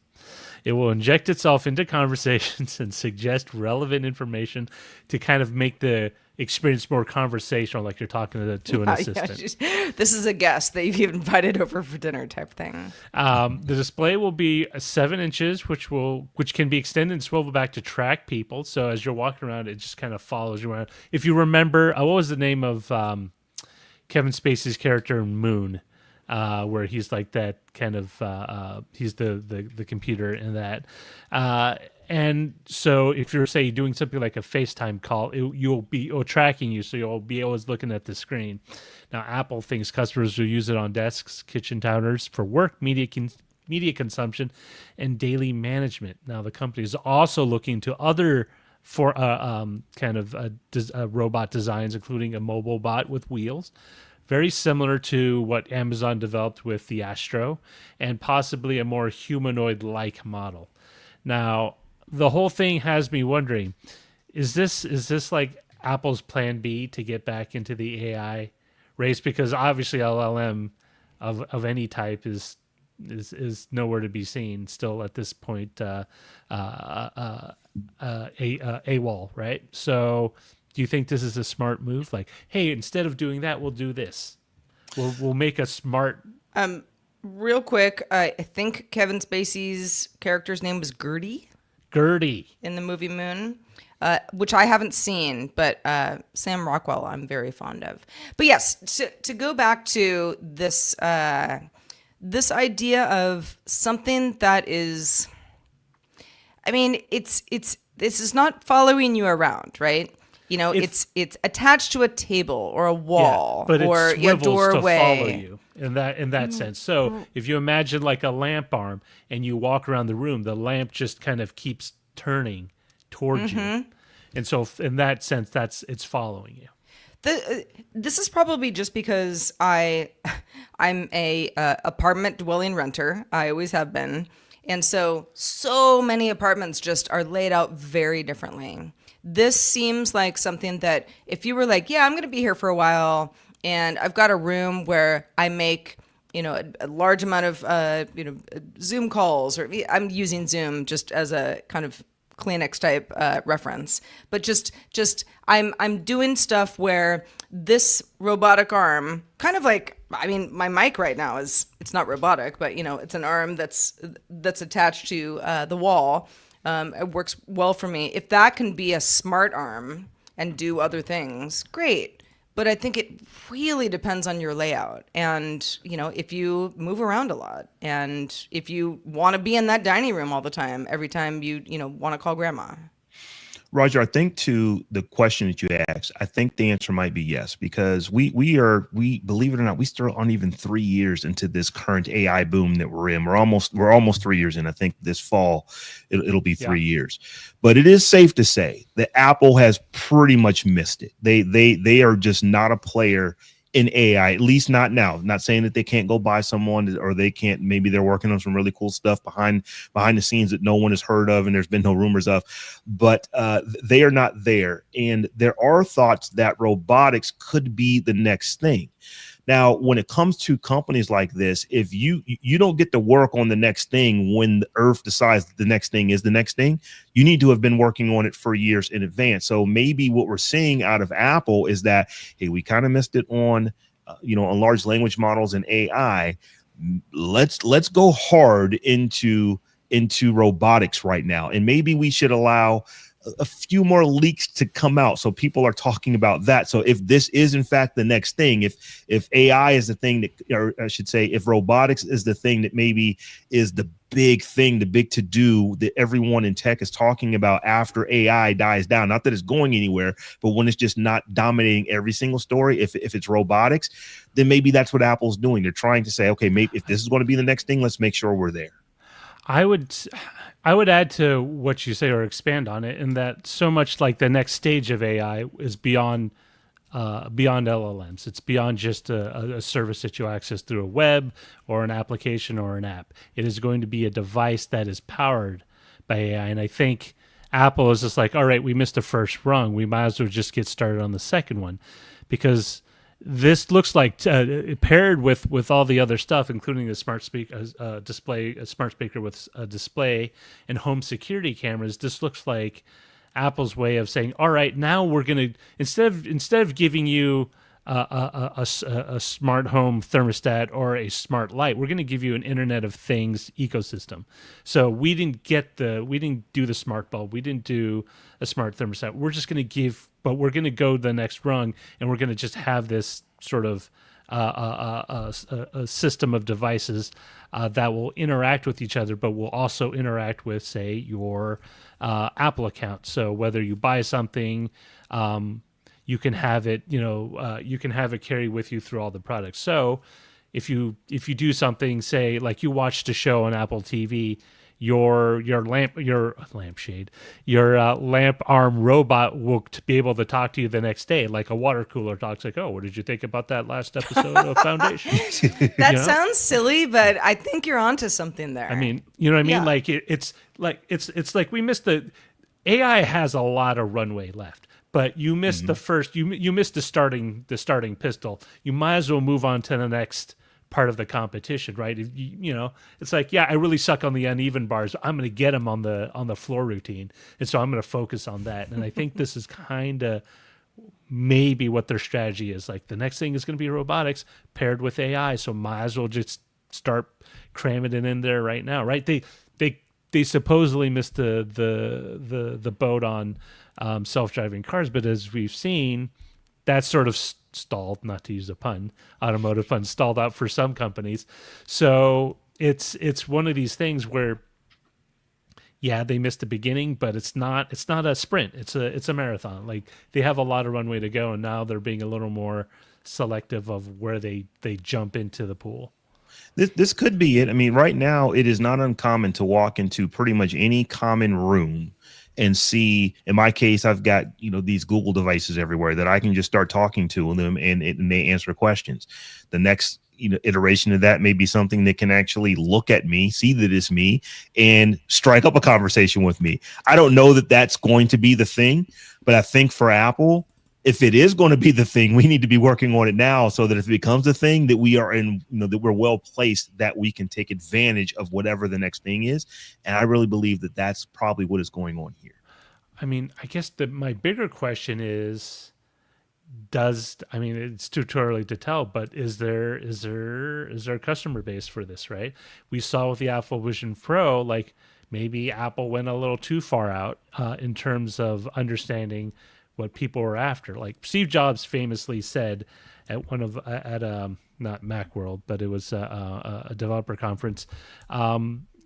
S4: It will inject itself into conversations and suggest relevant information to kind of make the experience more conversational, like you're talking to an assistant.
S2: Yeah, this is a guest that you've invited over for dinner type thing.
S4: The display will be 7 inches, which can be extended and swivel back to track people. So as you're walking around, it just kind of follows you around. If you remember, what was the name of Kevin Spacey's character in Moon? Where he's like that kind of he's the computer in that, and so if you're say doing something like a FaceTime call, you'll be tracking you, so you'll be always looking at the screen. Now, Apple thinks customers will use it on desks, kitchen counters, for work, media consumption, and daily management. Now, the company is also looking to other robot designs, including a mobile bot with wheels, very similar to what Amazon developed with the Astro, and possibly a more humanoid-like model. Now, the whole thing has me wondering, is this like Apple's plan B to get back into the AI race? Because obviously LLM of any type is nowhere to be seen still at this point, AWOL, right? So do you think this is a smart move? Like, hey, instead of doing that, we'll do this. We'll make a smart.
S2: Real quick, I think Kevin Spacey's character's name was Gertie.
S4: Gertie
S2: in the movie Moon, which I haven't seen, but Sam Rockwell I'm very fond of. But yes, to go back to this this idea of something that is, I mean, it's this is not following you around, right? You know, it's attached to a table or a wall,
S4: but
S2: or
S4: it
S2: a doorway.
S4: To follow you in that sense. So if you imagine like a lamp arm and you walk around the room, the lamp just kind of keeps turning towards you, and so in that sense, it's following you.
S2: This is probably just because I'm a apartment dwelling renter. I always have been, and so many apartments just are laid out very differently. This seems like something that if you were like, yeah, I'm going to be here for a while, and I've got a room where I make, a large amount of, Zoom calls, or I'm using Zoom just as a kind of Kleenex type reference, but just I'm doing stuff where this robotic arm, kind of like, I mean, my mic right now it's not robotic, but it's an arm that's attached to the wall. It works well for me. If that can be a smart arm and do other things, great. But I think it really depends on your layout. And, if you move around a lot, and if you want to be in that dining room all the time, every time you want to call grandma.
S3: Roger, I think to the question that you asked, I think the answer might be yes, because we believe it or not, we still aren't even 3 years into this current AI boom that we're in. We're almost 3 years in. I think this fall it'll be 3 years. But it is safe to say that Apple has pretty much missed it. They are just not a player in AI, at least not now. I'm not saying that they can't go buy someone, or they can't, maybe they're working on some really cool stuff behind the scenes that no one has heard of and there's been no rumors of, but they are not there. And there are thoughts that robotics could be the next thing. Now, when it comes to companies like this, if you don't get to work on the next thing when the earth decides the next thing is the next thing, you need to have been working on it for years in advance. So maybe what we're seeing out of Apple is that, hey, we kind of missed it on on large language models and AI. Let's go hard into robotics right now, and maybe we should allow a few more leaks to come out so people are talking about that. So if this is in fact the next thing, if AI is the thing that, or I should say, if robotics is the thing that maybe is the big thing, the big to do that everyone in tech is talking about after AI dies down, not that it's going anywhere, but when it's just not dominating every single story, if it's robotics, then maybe that's what Apple's doing. They're trying to say, okay, maybe if this is going to be the next thing, let's make sure we're there.
S4: I would add to what you say or expand on it in that so much like the next stage of AI is beyond LLMs. It's beyond just a service that you access through a web or an application or an app. It is going to be a device that is powered by AI. And I think Apple is just like, all right, we missed the first rung. We might as well just get started on the second one, because this looks like paired with all the other stuff, including the smart speaker display, a smart speaker with a display and home security cameras. This looks like Apple's way of saying, all right, now we're going to, instead of giving you a smart home thermostat or a smart light, we're going to give you an Internet of Things ecosystem. So we didn't do the smart bulb. We didn't do a smart thermostat. We're just going to but we're going to go the next rung, and we're going to just have this sort of a system of devices that will interact with each other, but will also interact with, say, your Apple account. So whether you buy something, you can have it, you can have it carry with you through all the products. So if you do something, say like you watched a show on Apple TV, your lamp arm robot will be able to talk to you the next day, like a water cooler talks, like, oh, what did you think about that last episode of Foundation?
S2: That sounds silly, but I think you're onto something there.
S4: I mean, you know what I mean?
S2: Yeah.
S4: Like it's like we missed AI has a lot of runway left. But you missed the first. You missed the starting pistol. You might as well move on to the next part of the competition, right? If it's like, yeah, I really suck on the uneven bars. I'm going to get them on the floor routine, and so I'm going to focus on that. And I think this is kind of maybe what their strategy is. Like the next thing is going to be robotics paired with AI. So might as well just start cramming it in there right now, right? They supposedly missed the boat on self-driving cars, but as we've seen, that's sort of stalled, not to use a pun, automotive pun, stalled out for some companies. So it's one of these things where, yeah, they missed the beginning, but it's not a sprint. It's a marathon. Like they have a lot of runway to go, and now they're being a little more selective of where they jump into the pool.
S3: This could be it. I mean, right now it is not uncommon to walk into pretty much any common room and see, in my case, I've got, these Google devices everywhere that I can just start talking to them and they answer questions. The next, iteration of that may be something that can actually look at me, see that it's me, and strike up a conversation with me. I don't know that that's going to be the thing, but I think for Apple, if it is going to be the thing, we need to be working on it now so that if it becomes a thing that we are in, that we're well placed, that we can take advantage of whatever the next thing is. And I really believe that that's probably what is going on here.
S4: I mean, I guess my bigger question is, it's too early to tell, but is there a customer base for this, right? We saw with the Apple Vision Pro, like maybe Apple went a little too far out in terms of understanding what people were after. Like Steve Jobs famously said at not Macworld, but it was a developer conference.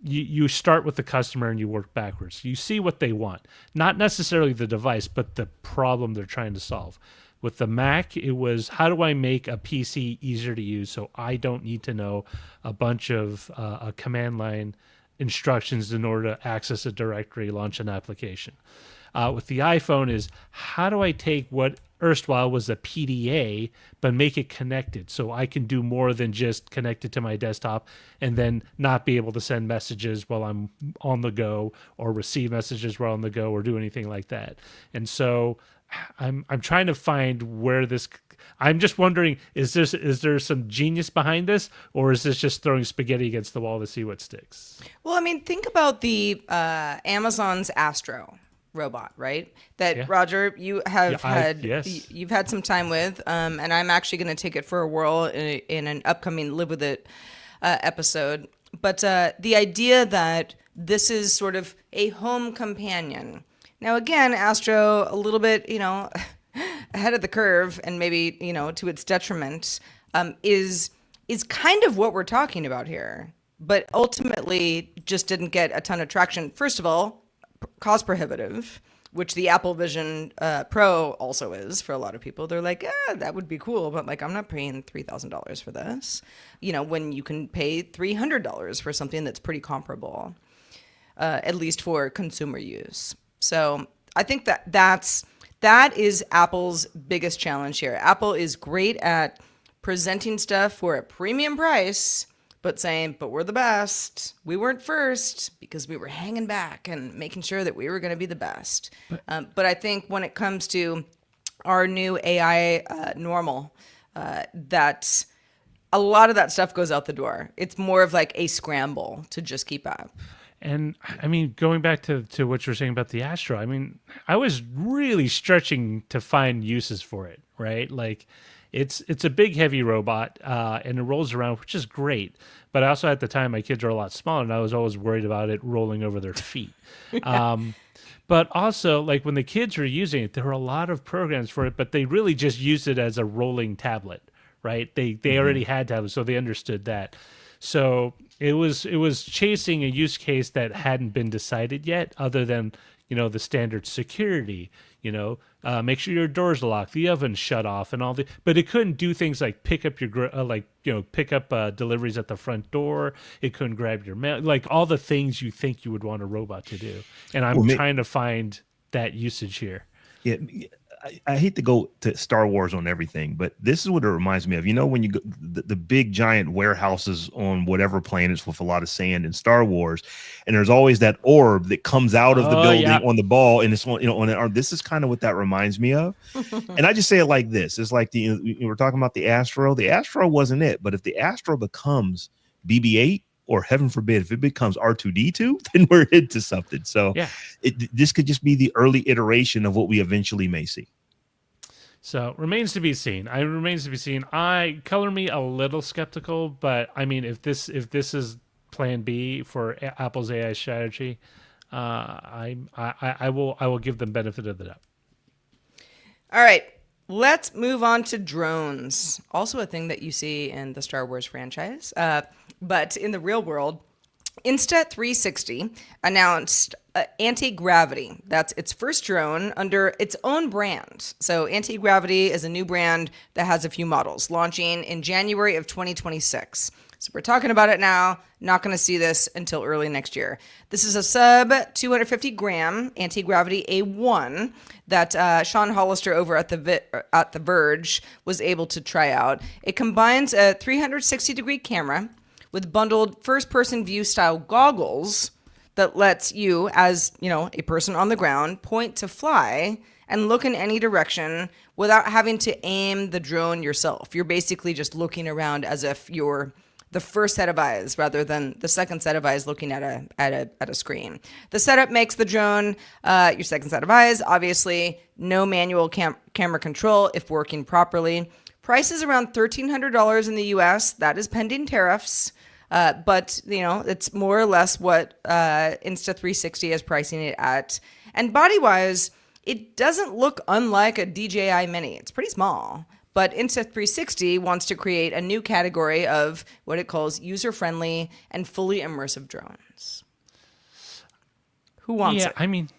S4: You start with the customer and you work backwards. You see what they want, not necessarily the device, but the problem they're trying to solve. With the Mac, it was, how do I make a PC easier to use so I don't need to know a bunch of command line instructions in order to access a directory, launch an application. With the iPhone is, how do I take what erstwhile was a PDA, but make it connected so I can do more than just connect it to my desktop and then not be able to send messages while I'm on the go or receive messages while on the go or do anything like that. And so I'm trying to find where this. I'm just wondering, is there some genius behind this, or is this just throwing spaghetti against the wall to see what sticks?
S2: Well, I mean, think about the Amazon's Astro robot, right? That
S4: Yeah.
S2: Roger, you have
S4: yes.
S2: you've had some time with, and I'm actually going to take it for a whirl in an upcoming Live With It episode. But the idea that this is sort of a home companion. Now, again, Astro, a little bit, ahead of the curve, and maybe, to its detriment, is kind of what we're talking about here. But ultimately, just didn't get a ton of traction. First of all, cost prohibitive, which the Apple Vision Pro also is for a lot of people. They're like, that would be cool, but like, I'm not paying $3,000 for this. When you can pay $300 for something that's pretty comparable, at least for consumer use. So I think that is Apple's biggest challenge here. Apple is great at presenting stuff for a premium price, but saying, but we're the best. We weren't first because we were hanging back and making sure that we were going to be the best. But I think when it comes to our new AI normal, that a lot of that stuff goes out the door. It's more of like a scramble to just keep up.
S4: And I mean, going back to what you're saying about the Astro, I mean, I was really stretching to find uses for it, right? Like, it's a big, heavy robot, and it rolls around, which is great. But also at the time, my kids are a lot smaller, and I was always worried about it rolling over their feet. But also, like, when the kids were using it, there were a lot of programs for it, but they really just used it as a rolling tablet, right? They already had tablets, so they understood that. So it was chasing a use case that hadn't been decided yet, other than the standard security. Make sure your doors are locked, the oven's shut off, and all the. But it couldn't do things like pick up your pick up deliveries at the front door. It couldn't grab your mail, like all the things you think you would want a robot to do. And I'm trying to find that usage here.
S3: Yeah, I hate to go to Star Wars on everything, but this is what it reminds me of. When you go the big giant warehouses on whatever planets with a lot of sand in Star Wars, and there's always that orb that comes out of the building on the ball, and it's on the arm. This is kind of what that reminds me of. And I just say it like this: it's like we're talking about the Astro. The Astro wasn't it, but if the Astro becomes BB-8, or heaven forbid, if it becomes R2D2, then we're into something. So this could just be the early iteration of what we eventually may see.
S4: So remains to be seen. I color me a little skeptical, but I mean, if this is Plan B for Apple's AI strategy, I will give them benefit of the doubt.
S2: All right. Let's move on to drones. Also a thing that you see in the Star Wars franchise. But in the real world, Insta360 announced Antigravity. That's its first drone under its own brand. So Antigravity is a new brand that has a few models launching in January of 2026. So we're talking about it now, not going to see this until early next year. This is a sub 250 gram Antigravity A1 that Sean Hollister over at The Verge was able to try out. It combines a 360-degree camera with bundled first-person view style goggles that lets you, as a person on the ground, point to fly and look in any direction without having to aim the drone yourself. You're basically just looking around as if you're the first set of eyes rather than the second set of eyes looking at a screen. The setup makes the drone your second set of eyes. Obviously, no manual camera control if working properly. Price is around $1,300 in the US. That is pending tariffs. But it's more or less what Insta360 is pricing it at. And body-wise, it doesn't look unlike a DJI Mini. It's pretty small. But Insta360 wants to create a new category of what it calls user-friendly and fully immersive drones. Who wants it?
S4: I mean,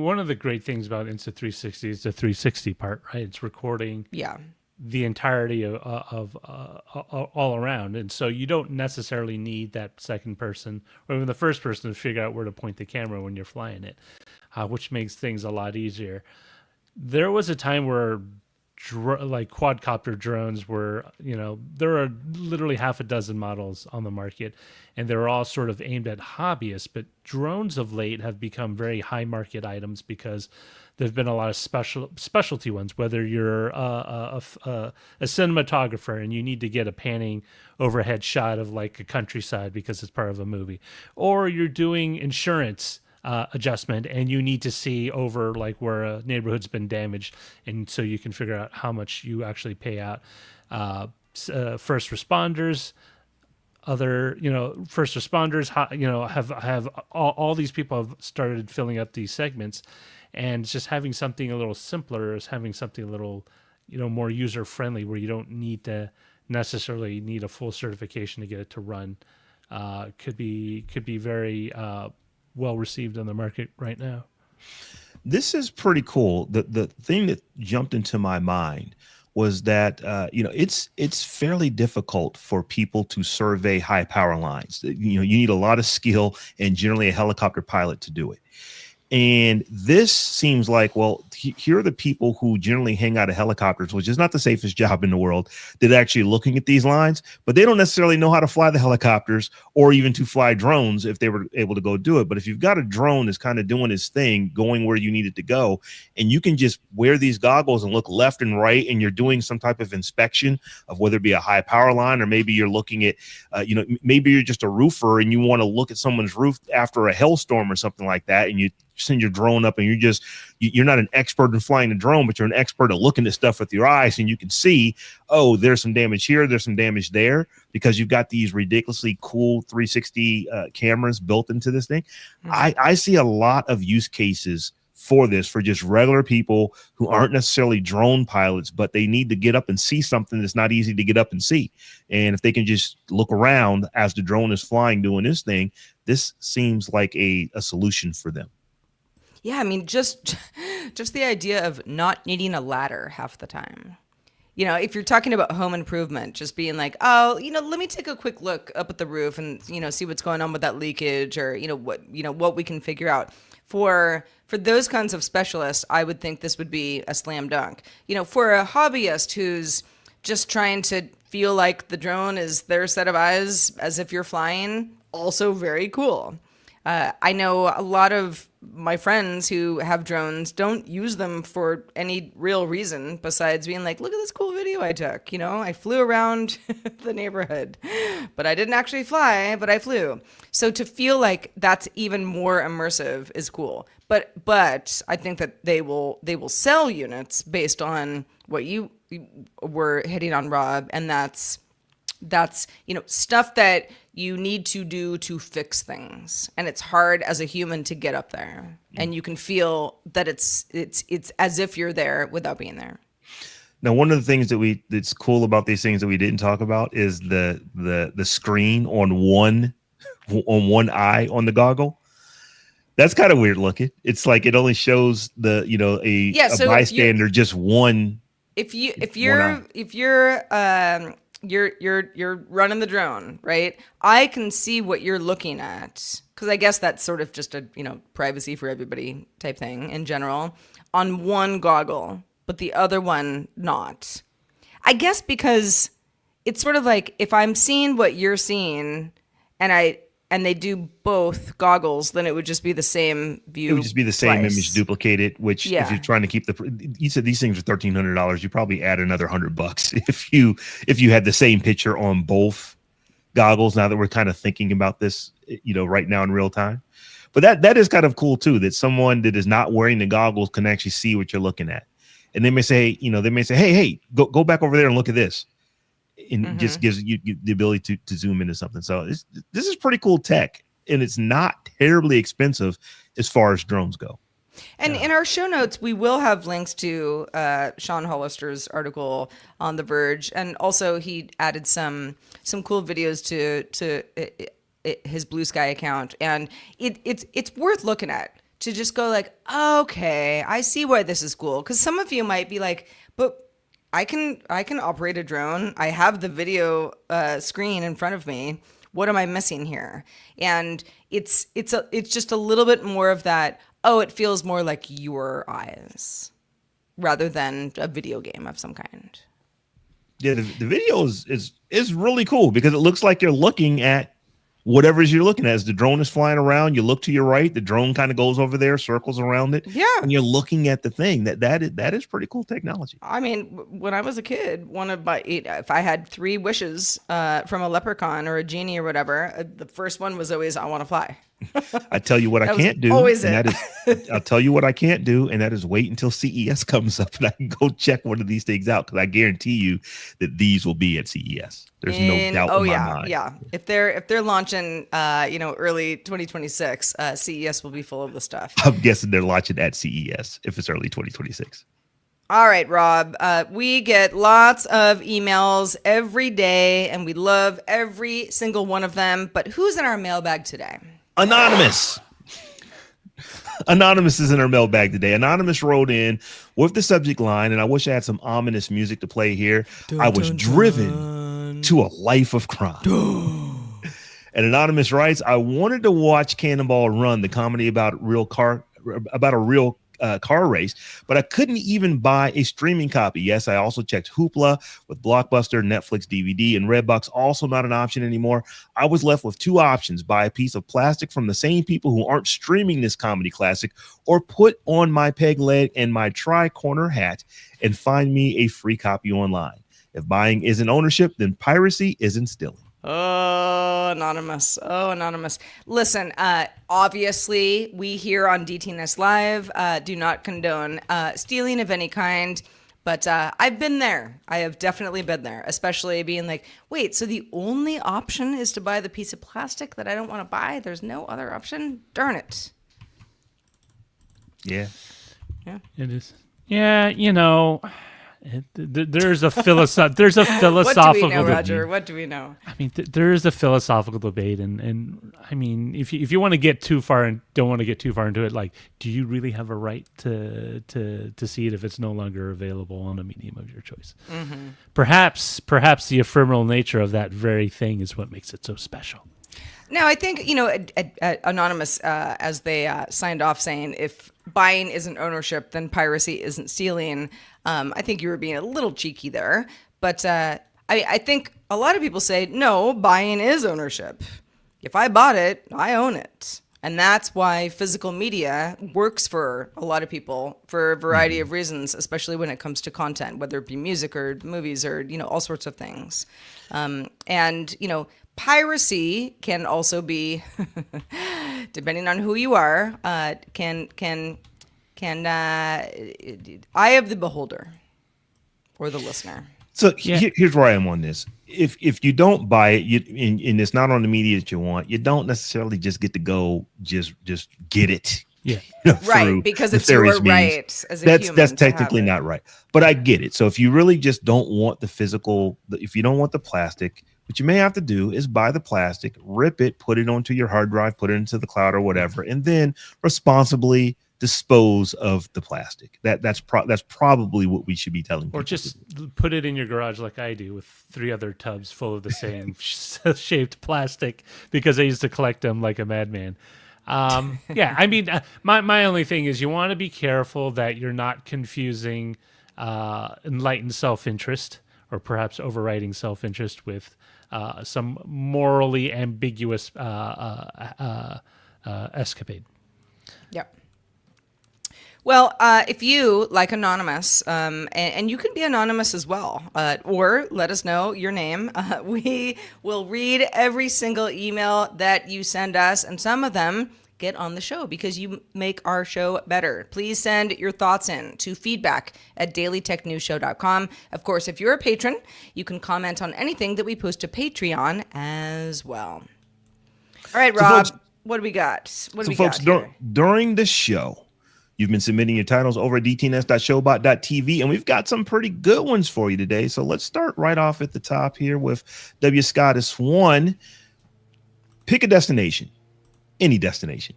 S4: one of the great things about Insta360 is the 360 part, right? It's recording the entirety of all around. And so you don't necessarily need that second person or even the first person to figure out where to point the camera when you're flying it, which makes things a lot easier. There was a time where like quadcopter drones where, there are literally half a dozen models on the market, and they're all sort of aimed at hobbyists. But drones of late have become very high market items because there've been a lot of specialty ones. Whether you're a cinematographer and you need to get a panning overhead shot of like a countryside because it's part of a movie, or you're doing insurance adjustment and you need to see over like where a neighborhood's been damaged, and so you can figure out how much you actually pay out. First responders, first responders, have all these people have started filling up these segments, and just having something a little simpler is having something a little, more user friendly, where you don't need to necessarily need a full certification to get it to run. Could be very well received on the market right now.
S3: This is pretty cool. The thing that jumped into my mind was that it's fairly difficult for people to survey high power lines. You need a lot of skill and generally a helicopter pilot to do it. And this seems like, well, here are the people who generally hang out of helicopters, which is not the safest job in the world, that are actually looking at these lines, but they don't necessarily know how to fly the helicopters or even to fly drones if they were able to go do it. But if you've got a drone that's kind of doing its thing, going where you need it to go, and you can just wear these goggles and look left and right, and you're doing some type of inspection of whether it be a high power line, or maybe you're looking at, maybe you're just a roofer and you want to look at someone's roof after a hailstorm or something like that, and you send your drone up, and you're not an expert in flying a drone, but you're an expert at looking at stuff with your eyes, and you can see, oh, there's some damage here, there's some damage there, because you've got these ridiculously cool 360 cameras built into this thing. Mm-hmm. I see a lot of use cases for this, for just regular people who aren't necessarily drone pilots, but they need to get up and see something that's not easy to get up and see. And if they can just look around as the drone is flying doing this thing, this seems like a solution for them.
S2: Yeah, I mean, just the idea of not needing a ladder half the time. If you're talking about home improvement, just being like, oh, let me take a quick look up at the roof and, see what's going on with that leakage, or, what we can figure out. For those kinds of specialists, I would think this would be a slam dunk. For a hobbyist who's just trying to feel like the drone is their set of eyes as if you're flying, also very cool. I know a lot of my friends who have drones don't use them for any real reason besides being like, look at this cool video I took. I flew around the neighborhood, but I didn't actually fly, but I flew. So to feel like that's even more immersive is cool. But I think that they will sell units based on what you were hitting on, Rob, and that's stuff that you need to do to fix things, and it's hard as a human to get up there, and you can feel that it's as if you're there without being there.
S3: Now, one of the things that's cool about these things that we didn't talk about is the screen on one eye on the goggle. That's kind of weird looking. It's like it only shows a bystander just one.
S2: If you're running the drone, right? I can see what you're looking at, because I guess that's sort of just a privacy for everybody type thing in general, on one goggle, but the other one not. I guess because it's sort of like if I'm seeing what you're seeing, and they do both goggles, then it would just be the same view.
S3: It would just be the same image duplicated, which if you're trying to keep you said these things are $1,300, you probably add another $100 if you had the same picture on both goggles, now that we're kind of thinking about this, right now in real time. But that is kind of cool too, that someone that is not wearing the goggles can actually see what you're looking at. And they may say, hey, go back over there and look at this. And just gives you the ability to zoom into something. So this is pretty cool tech, and it's not terribly expensive as far as drones go.
S2: And in our show notes, we will have links to Sean Hollister's article on The Verge, and also he added some cool videos to his Blue Sky account, and it's worth looking at to just go like, okay, I see why this is cool, because some of you might be like, but I can operate a drone. I have the video screen in front of me. What am I missing here? And it's just a little bit more of that. Oh, it feels more like your eyes. rather than a video game of some kind.
S3: Yeah, the video is really cool because it looks like you're looking at whatever it is you're looking at. As the drone is flying around, you look to your right, the drone kind of goes over there, circles around it.
S2: Yeah.
S3: And you're looking at the thing. That is pretty cool technology.
S2: I mean, when I was a kid, if I had 3 wishes from a leprechaun or a genie or whatever, the first one was always, I want to fly.
S3: I tell you what I can't do.
S2: Always
S3: and
S2: it.
S3: that is, I'll tell you what I can't do, and that is wait until CES comes up and I can go check one of these things out, because I guarantee you that these will be at CES. There's no doubt in my mind.
S2: Yeah. If they're launching, early 2026, CES will be full of the stuff.
S3: I'm guessing they're launching at CES if it's early 2026.
S2: All right, Rob. We get lots of emails every day, and we love every single one of them. But who's in our mailbag today?
S3: Anonymous. Anonymous is in our mailbag today. Anonymous wrote in with the subject line, and I wish I had some ominous music to play here. I was driven to a life of crime. And Anonymous writes, I wanted to watch Cannonball Run, the comedy about a real car race, but I couldn't even buy a streaming copy. Yes, I also checked Hoopla with Blockbuster, Netflix, DVD, and Redbox. Also not an option anymore. I was left with 2 options: buy a piece of plastic from the same people who aren't streaming this comedy classic, or put on my peg leg and my tri-corner hat and find me a free copy online. If buying isn't ownership, then piracy isn't stealing.
S2: Oh, Anonymous. Listen, obviously, we here on DTNS Live do not condone stealing of any kind, but I've been there. I have definitely been there, especially being like, wait, so the only option is to buy the piece of plastic that I don't want to buy? There's no other option? Darn it.
S3: Yeah.
S4: It is. Yeah, there's a philosophical.
S2: What do we know, Roger? What do we know?
S4: I mean, there is a philosophical debate, and I mean, if you want to get too far and don't want to get too far into it, like, do you really have a right to see it if it's no longer available on a medium of your choice? Mm-hmm. Perhaps the ephemeral nature of that very thing is what makes it so special.
S2: No, I think, Anonymous, as they signed off saying, if buying isn't ownership, then piracy isn't stealing. I think you were being a little cheeky there. But I think a lot of people say, no, buying is ownership. If I bought it, I own it. And that's why physical media works for a lot of people for a variety of reasons, especially when it comes to content, whether it be music or movies or, all sorts of things. Piracy can also be, depending on who you are, can eye of the beholder or the listener.
S3: So here's where I am on this. If you don't buy it, and it's not on the media that you want, you don't necessarily just get to go just get it.
S4: Yeah.
S2: Right, because it's your right as a human.
S3: That's technically not right. But I get it. So if you really just don't want the physical, if you don't want the plastic, what you may have to do is buy the plastic, rip it, put it onto your hard drive, put it into the cloud or whatever, and then responsibly dispose of the plastic. That's probably what we should be telling people.
S4: Or just put it in your garage like I do with 3 other tubs full of the same shaped plastic, because I used to collect them like a madman. I mean, my only thing is you want to be careful that you're not confusing enlightened self-interest, or perhaps overriding self-interest, with some morally ambiguous escapade.
S2: Yep. Well, if you, like Anonymous, and you can be anonymous as well, or let us know your name. We will read every single email that you send us, and some of them get on the show because you make our show better. Please send your thoughts in to feedback@dailytechnewsshow.com. Of course, if you're a patron, you can comment on anything that we post to Patreon as well. All right, Rob, what do we got?
S3: During the show, you've been submitting your titles over at dtns.showbot.tv, and we've got some pretty good ones for you today. So let's start right off at the top here with W. Scottis 1. Pick a destination. Any destination.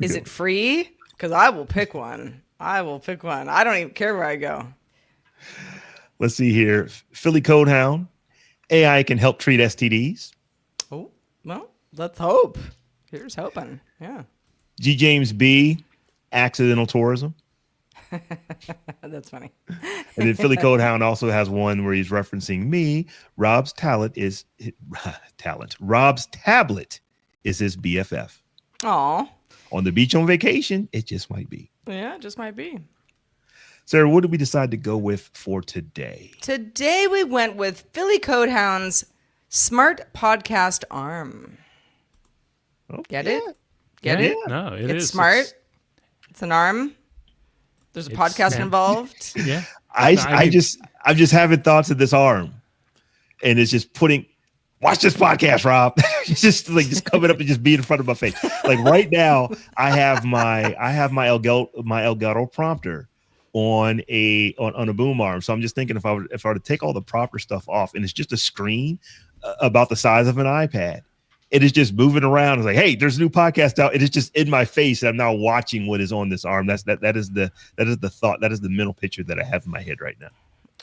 S2: Is it free? Because I will pick one. I don't even care where I go.
S3: Let's see here. Philly Codehound. AI can help treat STDs.
S2: Oh, well, let's hope. Here's hoping. Yeah.
S3: G. James B. accidental tourism.
S2: That's funny.
S3: And then Philly Codehound also has one where he's referencing me. Rob's tablet is his BFF.
S2: Aw.
S3: On the beach on vacation, it just might be.
S2: Yeah, it just might be.
S3: Sarah, what did we decide to go with for today?
S2: Today we went with Philly Codehound's Smart Podcast Arm.
S3: Okay.
S2: Get it? Get it?
S4: No,
S2: It's smart. It's an arm. There's a podcast involved.
S4: Yeah.
S3: I'm just having thoughts of this arm, and it's just watch this podcast, Rob. It's just coming up and just being in front of my face. Like right now, I have my Elgato prompter on a boom arm. So I'm just thinking if I were to take all the proper stuff off, and it's just a screen about the size of an iPad. It is just moving around. It's like, hey, there's a new podcast out. It is just in my face. I'm now watching what is on this arm. That is the thought. That is the mental picture that I have in my head right now.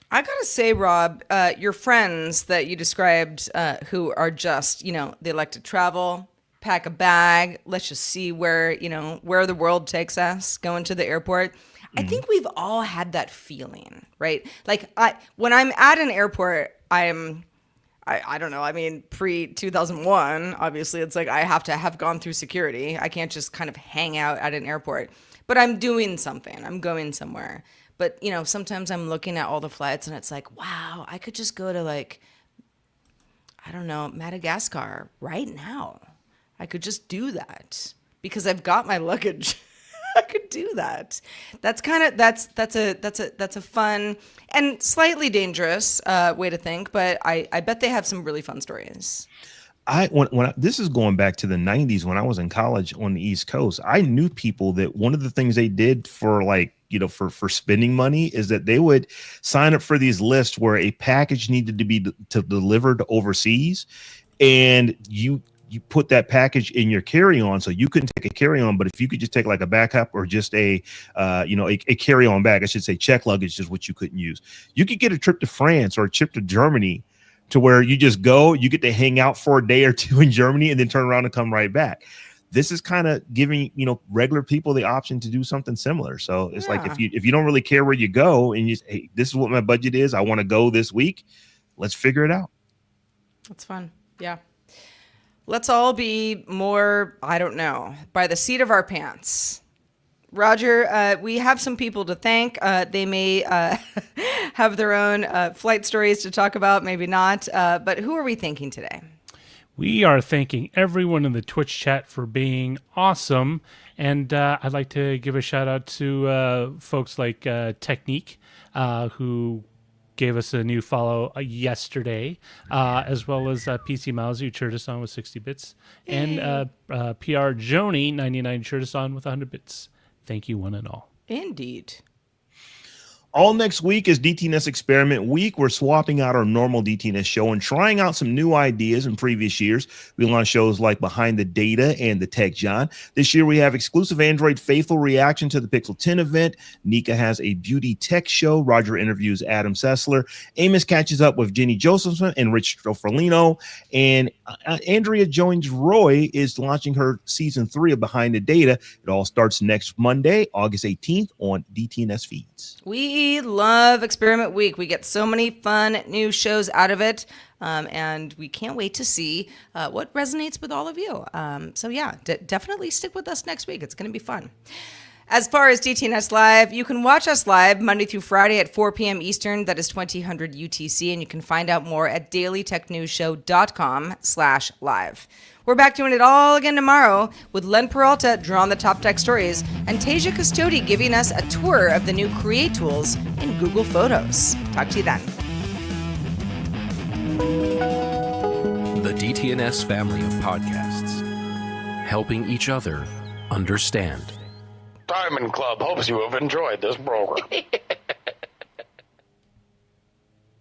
S2: I gotta say, Rob, your friends that you described, who are just, they like to travel, pack a bag. Let's just see where the world takes us. Going to the airport. I think we've all had that feeling, right? Like when I'm at an airport, I don't know. I mean, pre-2001, obviously, it's like I have to have gone through security. I can't just kind of hang out at an airport. But I'm doing something. I'm going somewhere. But, sometimes I'm looking at all the flights and it's like, wow, I could just go to Madagascar right now. I could just do that because I've got my luggage. I could do that. That's a fun and slightly dangerous way to think, but I bet they have some really fun stories.
S3: This is going back to the 90s when I was in college on the East Coast. I knew people that one of the things they did for for spending money is that they would sign up for these lists where a package needed to be delivered overseas, and you put that package in your carry-on, so you couldn't take a carry-on, but if you could just take like a backup or just a carry-on bag, I should say check luggage is what you couldn't use. You could get a trip to France or a trip to Germany to where you just go, you get to hang out for a day or two in Germany and then turn around and come right back. This is kind of giving, regular people the option to do something similar. So it's like if you don't really care where you go and you say, hey, this is what my budget is, I want to go this week, let's figure it out.
S2: That's fun. Yeah. Let's all be more, I don't know, by the seat of our pants. Roger, we have some people to thank. They may have their own flight stories to talk about, maybe not. But who are we thanking today?
S4: We are thanking everyone in the Twitch chat for being awesome. And I'd like to give a shout out to folks like Technique, who gave us a new follow yesterday, as well as PC Mouse, who cheered us on with 60 bits, and PR Joni, 99, cheered us on with 100 bits. Thank you, one and all.
S2: Indeed.
S3: All next week is DTNS Experiment Week. We're swapping out our normal DTNS show and trying out some new ideas in previous years. We launched shows like Behind the Data and The Tech John. This year we have exclusive Android faithful reaction to the Pixel 10 event. Nika has a beauty tech show. Roger interviews Adam Sessler. Amos catches up with Jenny Josephson and Rich Strofolino. And Andrea joins Roy is launching her season 3 of Behind the Data. It all starts next Monday, August 18th on DTNS feeds.
S2: We love Experiment Week. We get so many fun new shows out of it, and we can't wait to see what resonates with all of you. So yeah, definitely stick with us next week. It's going to be fun. As far as DTNS Live, you can watch us live Monday through Friday at 4 p.m. Eastern. That is 2000 UTC, and you can find out more at dailytechnewsshow.com/live. We're back doing it all again tomorrow with Len Peralta drawing the top tech stories and Tasia Custodi giving us a tour of the new Create tools in Google Photos. Talk to you then.
S5: The DTNS family of podcasts, helping each other understand.
S6: Diamond Club hopes you have enjoyed this program.